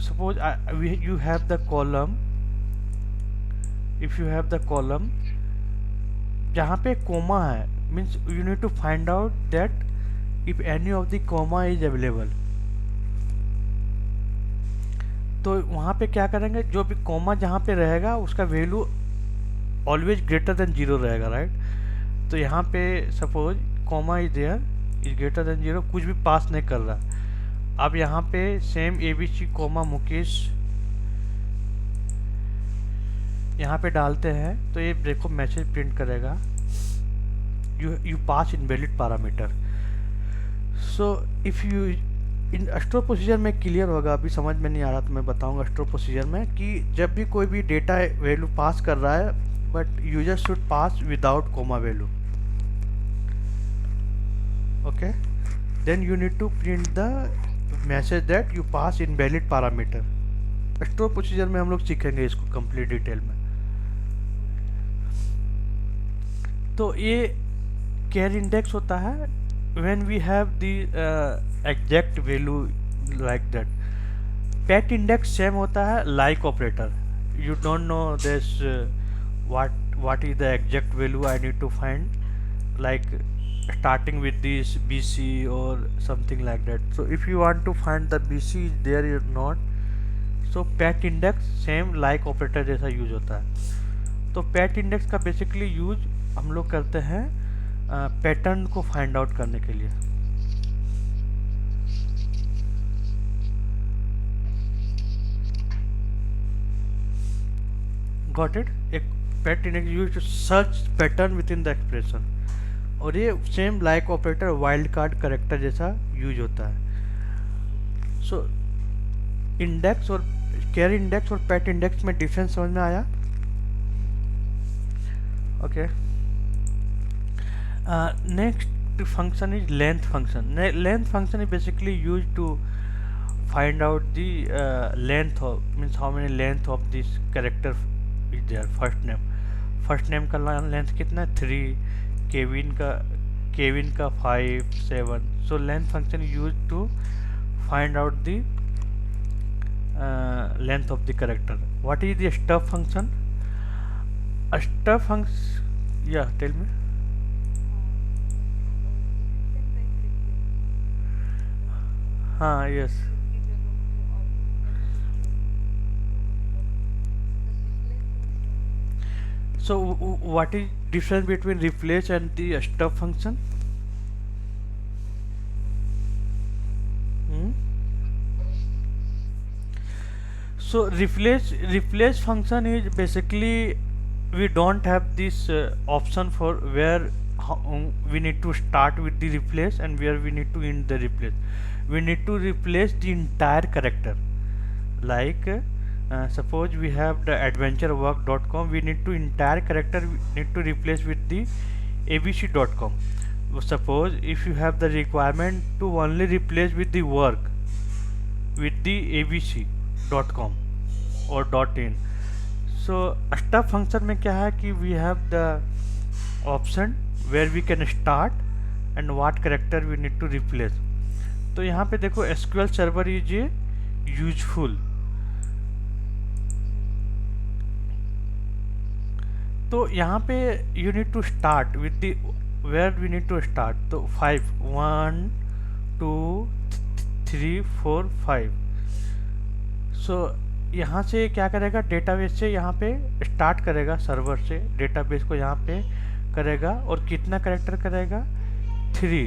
[SPEAKER 1] suppose you have the column, if you have the column जहाँ पे कोमा है, means you need to find out that if any of the comma is available। तो वहाँ पे क्या करेंगे, जो भी कोमा जहाँ पे रहेगा उसका वैल्यू ऑलवेज ग्रेटर देन 0 रहेगा, राइट। तो यहाँ पे suppose comma is there, is greater than 0, कुछ भी पास नहीं कर रहा। अब यहाँ पे सेम ABC कॉमा मुकेश यहाँ पे डालते हैं तो ये देखो मैसेज प्रिंट करेगा, you pass invalid parameter. So if you in store procedure में क्लियर होगा, अभी समझ में नहीं आ रहा तो मैं बताऊंगा स्टोर प्रोसीजर में कि जब भी कोई भी डेटा वैल्यू पास कर रहा है, but user should pass without comma value, okay, then you need to print the message that you pass invalid parameter. Store procedure में हम लोग सीखेंगे इसको कंप्लीट डिटेल में। तो ये कैर इंडेक्स होता है when we have the exact value like that. Pet index same होता है like operator. You don't know this what is the exact value I need to find, like starting with this BC or something like that. So if you want to find the BC is there or not, so pet index same like operator जैसा use होता है। तो pet index का basically use हम लोग करते हैं pattern को फाइंड आउट करने के लिए। Got it? एक pat index use to search pattern within the expression, और ये same like operator wild card character जैसा यूज होता है। सो इंडेक्स और कैर इंडेक्स और पैट इंडेक्स में डिफरेंस समझ में आया? Okay. Next function is length function. Length function is basically used to find out the length of, means how many length of this character is there. first name का length कितना है? 3, Kevin का 5, 7. So length function is used to find out the length of the character. What is the stub function? A stub function, yeah, tell me. हाँ, yes. So what is difference between replace and the stub function? So replace function is basically we don't have this option for where we need to start with the replace and where we need to end the replace. We need to replace the entire character. Like suppose we have the adventurework.com, we need to entire character we need to replace with the abc.com. Suppose if you have the requirement to only replace with the work with the abc.com or .in. So stub function में क्या है कि we have the option where we can start and what character we need to replace. तो यहाँ पे देखो SQL server is useful. तो यहाँ पे you need to start with the where we need to start. तो 5 1 2 3 4 5। सो यहाँ से क्या करेगा, डेटाबेस से यहाँ पे स्टार्ट करेगा, सर्वर से डेटाबेस को यहाँ पे करेगा और कितना कैरेक्टर करेगा? 3।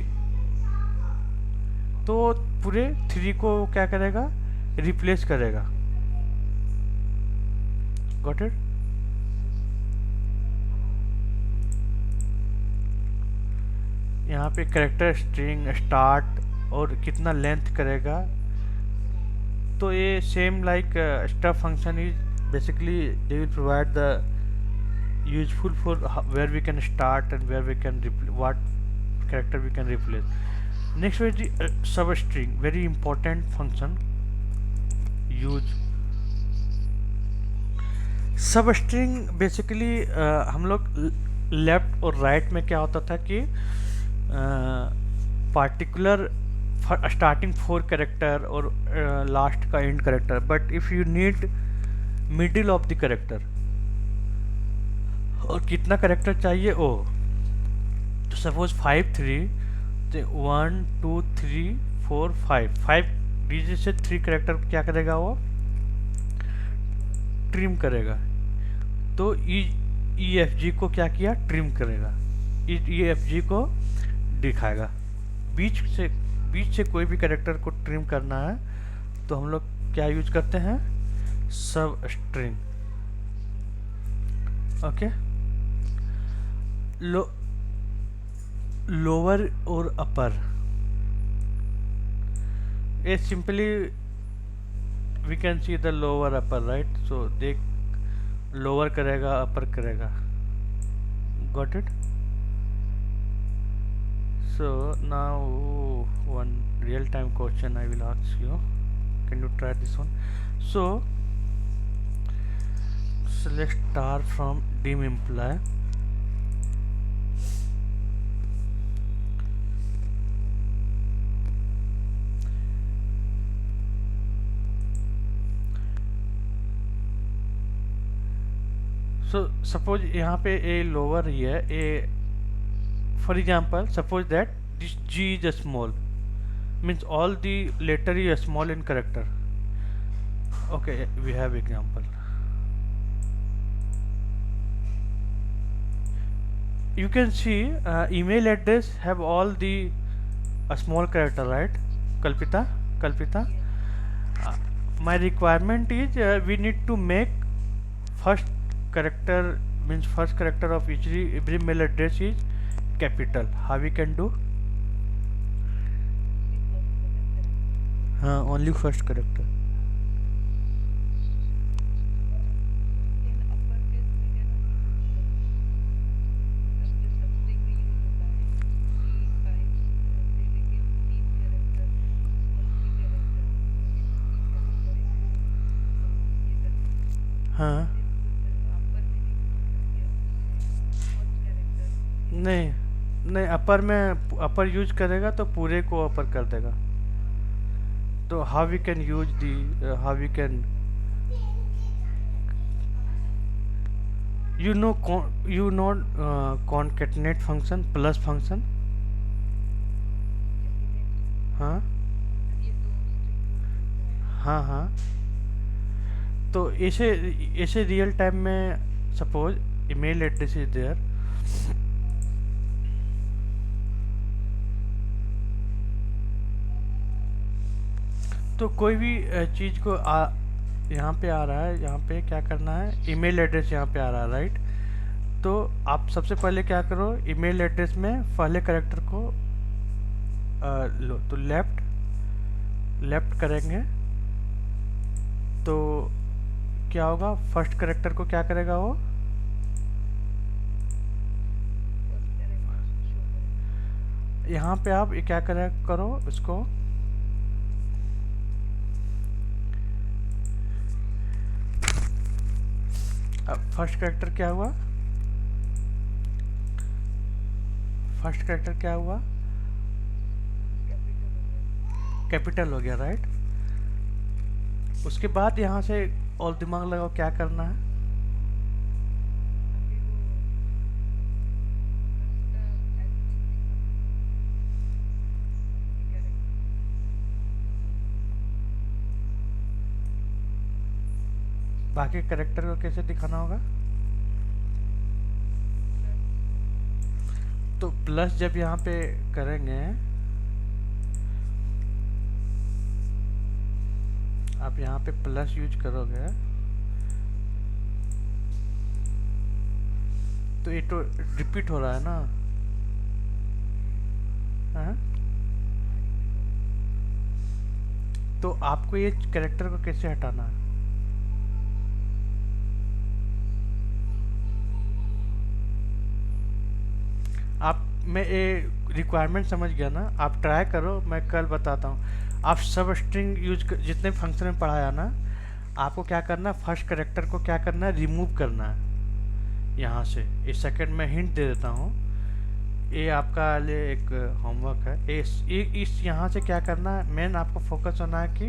[SPEAKER 1] तो पूरे 3 को क्या करेगा? रिप्लेस करेगा। Got it? यहाँ पे कैरेक्टर स्ट्रिंग स्टार्ट और कितना लेंथ करेगा। तो ये same like stuff function is basically they will provide the useful for where we can start and where we can what character we can replace. Next is the substring, very important function use। Substring basically हम लोग left और right में क्या होता था कि particular starting 4 character और last का and character, but if you need middle of the character और कितना कैरेक्टर चाहिए ओ, तो सपोज 5 3 1 2 3 4 5 डिजिट से 3 कैरेक्टर क्या करेगा? वो ट्रिम करेगा। तो EFG को क्या किया? ट्रिम करेगा। ये एफ जी को दिखाएगा। बीच से कोई भी कैरेक्टर को ट्रिम करना है तो हम लोग क्या यूज करते हैं, सब स्ट्रिंग। ओके, लोअर और अपर, ये simply we can see the lower upper, right. So देख, लोअर करेगा, अपर करेगा, got it. So now one real time question I will ask you, can you try this one? So select star from dim imply, so suppose यहाँ पे a lower ही है, a for example suppose that this G is a small, means all the letter is small in character. Okay, we have example. You can see email address have all the small character, right, Kalpita? My requirement is we need to make first character, means first character of every mail address is capital. How we can do? Only first character. हाँ, नहीं नहीं, अपर में अपर use करेगा तो पूरे को अपर कर देगा। तो how we can use the, how we can, you know concatenate function, plus function। हाँ हाँ हाँ, तो ऐसे रियल टाइम में suppose email address is there, तो कोई भी चीज़ को यहाँ पे आ रहा है, यहाँ पे क्या करना है, ईमेल एड्रेस यहाँ पे आ रहा है, राइट। तो आप सबसे पहले क्या करो, ईमेल एड्रेस में पहले कैरेक्टर को लो, तो लेफ्ट करेंगे तो क्या होगा, फर्स्ट कैरेक्टर को क्या करेगा वो, यहाँ पे आप ये क्या करो इसको, अब फर्स्ट कैरेक्टर क्या हुआ, कैपिटल हो गया, राइट। उसके बाद यहाँ से और दिमाग लगाओ क्या करना है, बाकी कैरेक्टर को कैसे दिखाना होगा, तो प्लस जब यहाँ पे करेंगे, आप यहाँ पे प्लस यूज करोगे तो ये तो रिपीट हो रहा है ना, हाँ? तो आपको ये कैरेक्टर को कैसे हटाना है, आप, मैं ये रिक्वायरमेंट समझ गया ना, आप ट्राई करो, मैं कल बताता हूँ। आप सब स्ट्रिंग जितने फंक्शन में पढ़ाया ना, आपको क्या करना है, फर्स्ट कैरेक्टर को क्या करना है, रिमूव करना है यहाँ से। इस सेकंड में हिंट दे देता हूँ, ये आपका लिए एक होमवर्क है। इस यहाँ से क्या करना है, मेन आपको फोकस होना है कि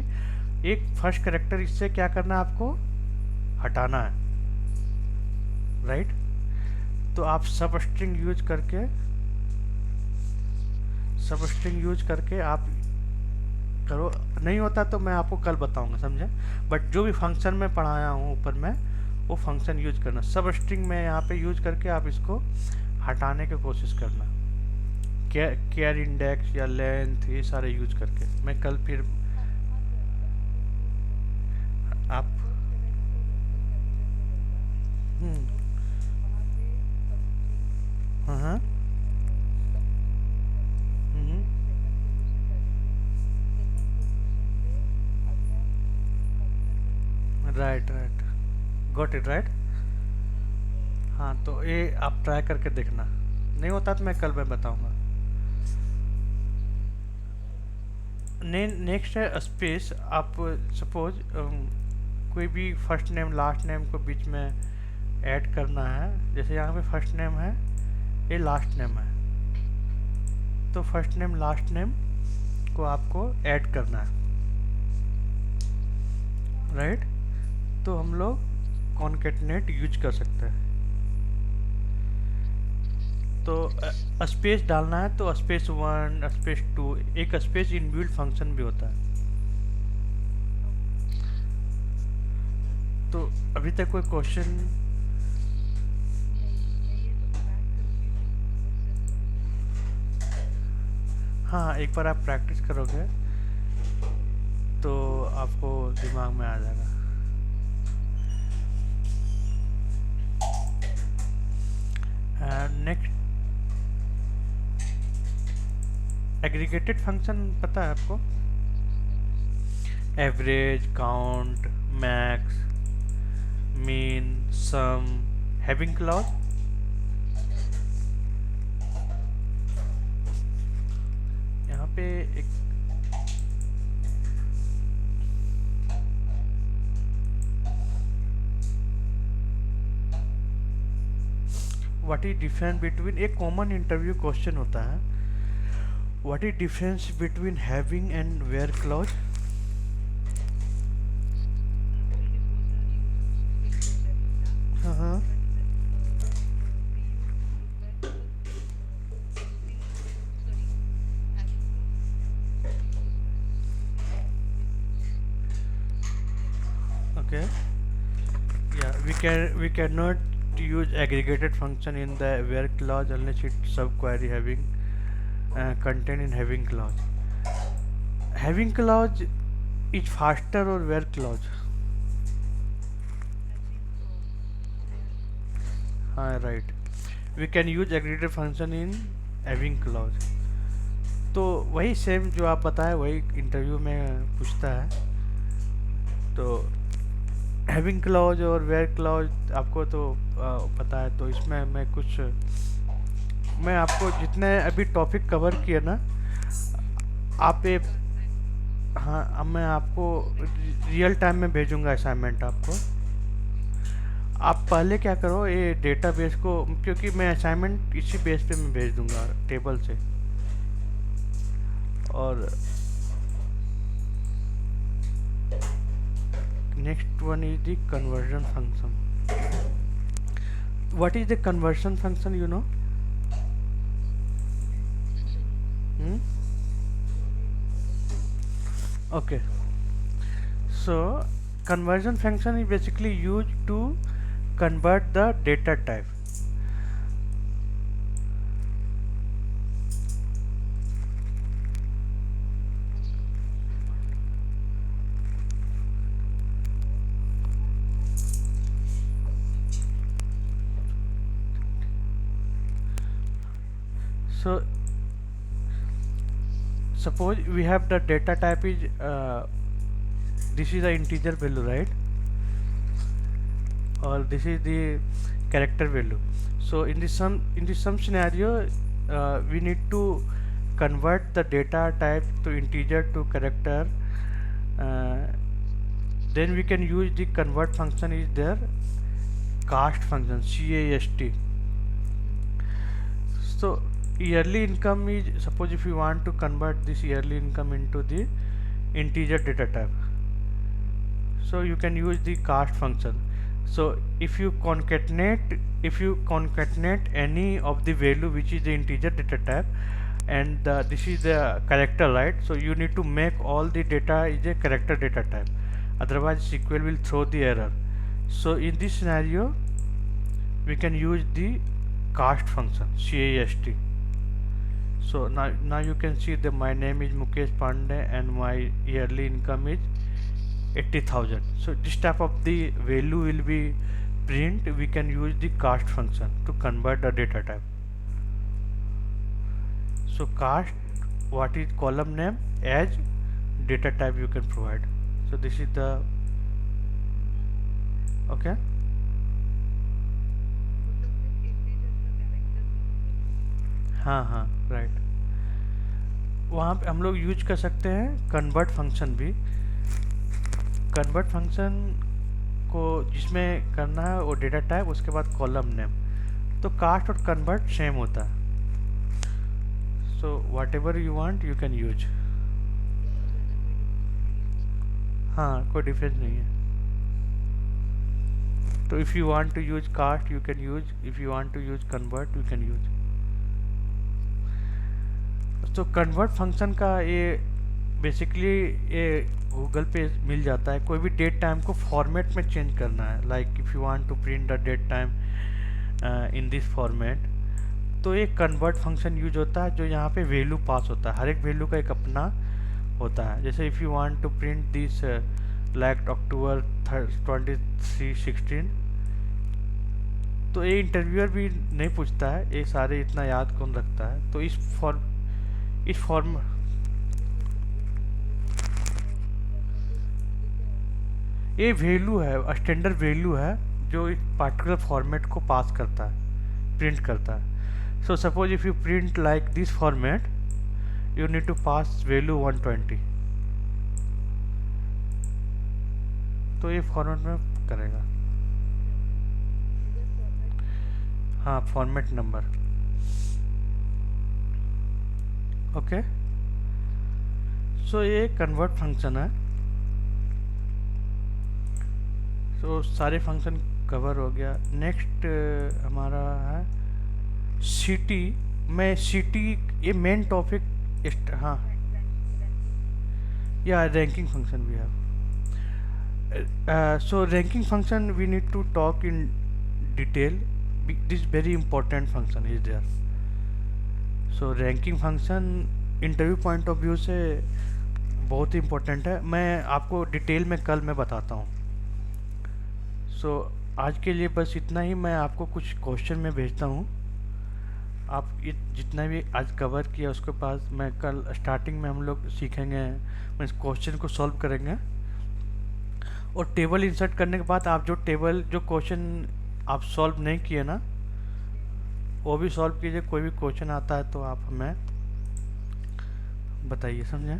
[SPEAKER 1] एक फर्स्ट कैरेक्टर इससे क्या करना है, आपको हटाना है, राइट। तो आप सब स्ट्रिंग यूज करके आप करो, नहीं होता तो मैं आपको कल बताऊंगा, समझे। बट जो भी फंक्शन में पढ़ाया हूँ ऊपर में, वो फंक्शन यूज करना, सब स्ट्रिंग में यहाँ पे यूज करके आप इसको हटाने की कोशिश करना, केयर इंडेक्स या लेंथ ये सारे यूज करके। मैं कल फिर आप हम्म, हाँ हाँ, hmm, right right, got it right. हाँ तो ये आप ट्राई करके देखना, नहीं होता तो मैं कल मैं बताऊंगा। नेक्स्ट है स्पेस। आप सपोज कोई भी फर्स्ट नेम लास्ट नेम को बीच में ऐड करना है, जैसे यहाँ पे फर्स्ट नेम है, ये लास्ट नेम है, तो फर्स्ट नेम लास्ट नेम को आपको ऐड करना है, राइट। तो हम लोग कॉन्केटनेट यूज कर सकते हैं। तो स्पेस डालना है तो स्पेस वन, स्पेस टू, एक स्पेस इनबिल्ट फंक्शन भी होता है। तो अभी तक कोई क्वेश्चन? हाँ, एक बार आप प्रैक्टिस करोगे तो आपको दिमाग में आ जाएगा। नेक्स्ट, एग्रीगेटेड फंक्शन पता है आपको? Average, count, max, mean, sum, having clause. यहाँ पे एक व्हाट इज डिफरेंस बिटवीन, एक कॉमन इंटरव्यू क्वेश्चन होता है, what is difference between having and where clause? हाँ हाँ, okay, yeah, we cannot use aggregated function in the where clause unless it's subquery having content in having clause. Having clause is faster or where clause? हाँ right, we can use aggregated function in having clause। तो वही same जो आप बताए वही interview में पूछता है। तो हैविंग क्लॉज और वेयर क्लॉज आपको तो पता है, तो इसमें मैं आपको जितने अभी टॉपिक कवर किए ना, आप ये, हाँ अब मैं आपको रियल टाइम में भेजूंगा असाइनमेंट आपको। आप पहले क्या करो, ये डेटाबेस को, क्योंकि मैं असाइनमेंट इसी बेस पे मैं भेज दूंगा टेबल से। और next one is the conversion function. What is the conversion function, you know? Okay, so conversion function is basically used to convert the data type. So suppose we have the data type is this is the integer value, right? Or this is the character value. So in this some scenario we need to convert the data type to integer to character. uh, then we can use the convert function is there, cast function, CAST. So yearly income is, suppose if you want to convert this yearly income into the integer data type, so you can use the cast function. So if you concatenate any of the value which is the integer data type, and this is the character, right? So you need to make all the data is a character data type, otherwise SQL will throw the error. So in this scenario we can use the cast function, CAST. So now you can see that my name is Mukesh Pandey and my yearly income is 80,000. So this type of the value will be print. We can use the cast function to convert the data type. So cast what is column name as data type you can provide. So this is the okay. हाँ हाँ right, वहाँ पे हम लोग use कर सकते हैं convert function भी। कन्वर्ट फंक्शन को जिसमें करना है वो डेटा टाइप, उसके बाद कॉलम नेम। तो कास्ट और कन्वर्ट सेम होता है। So whatever you want you can use. हाँ, कोई डिफरेंस नहीं है। तो if you want to use cast you can use, if you want to use convert you can use. तो कन्वर्ट फंक्शन का ये बेसिकली ये गूगल पे मिल जाता है। कोई भी डेट टाइम को फॉर्मेट में चेंज करना है, like if you want to print the date time in this format, तो एक कन्वर्ट फंक्शन यूज होता है जो यहाँ पे वैल्यू पास होता है। हर एक वैल्यू का एक अपना होता है। जैसे if you want to print this like October 23/16, तो ये इंटरव्यूअर भी नहीं पूछता है, ये सारे इतना याद कौन रखता है। तो इस फॉर्म ये वैल्यू है, स्टैंडर्ड वैल्यू है जो इस पार्टिकुलर फॉर्मेट को पास करता है, प्रिंट करता है। So suppose if you print like this format you need to pass value 120, तो ये फॉर्मेट में करेगा। हाँ, फॉर्मेट नंबर। ओके, सो ये कन्वर्ट फंक्शन है। तो सारे फंक्शन कवर हो गया। नेक्स्ट हमारा है सिटी। मैं सिटी, ये मेन टॉपिक। हाँ, या रैंकिंग फंक्शन भी है। So ranking function we need to talk in detail, this very important function is there. So ranking function interview point of view से बहुत ही इम्पोर्टेंट है। मैं आपको डिटेल में कल मैं बताता हूँ। सो आज के लिए बस इतना ही। मैं आपको कुछ क्वेश्चन में भेजता हूँ। आप जितना भी आज कवर किया उसके पास मैं कल स्टार्टिंग में हम लोग सीखेंगे, मीन्स क्वेश्चन को सॉल्व करेंगे। और टेबल इंसर्ट करने के बाद आप जो क्वेश्चन आप सॉल्व नहीं किए ना, वो भी सॉल्व कीजिए। कोई भी क्वेश्चन आता है तो आप हमें बताइए, समझे।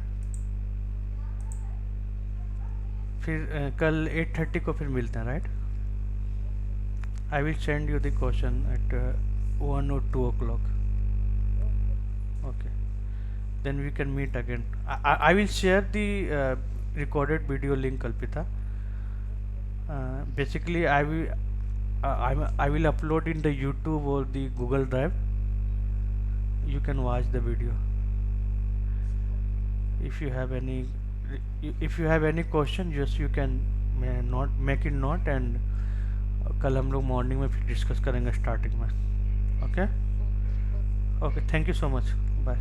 [SPEAKER 1] फिर कल 8:30 को फिर मिलते हैं, right. I will send you the question at 1 or 2 o'clock. Okay. Then we can meet again. I will share the recorded video link, Kalpita. Basically, I will upload in the YouTube or the Google Drive. You can watch the video. If you have any question, just you can make it note, and कल हम लोग morning में फिर discuss करेंगे starting में। Okay, thank you so much, bye.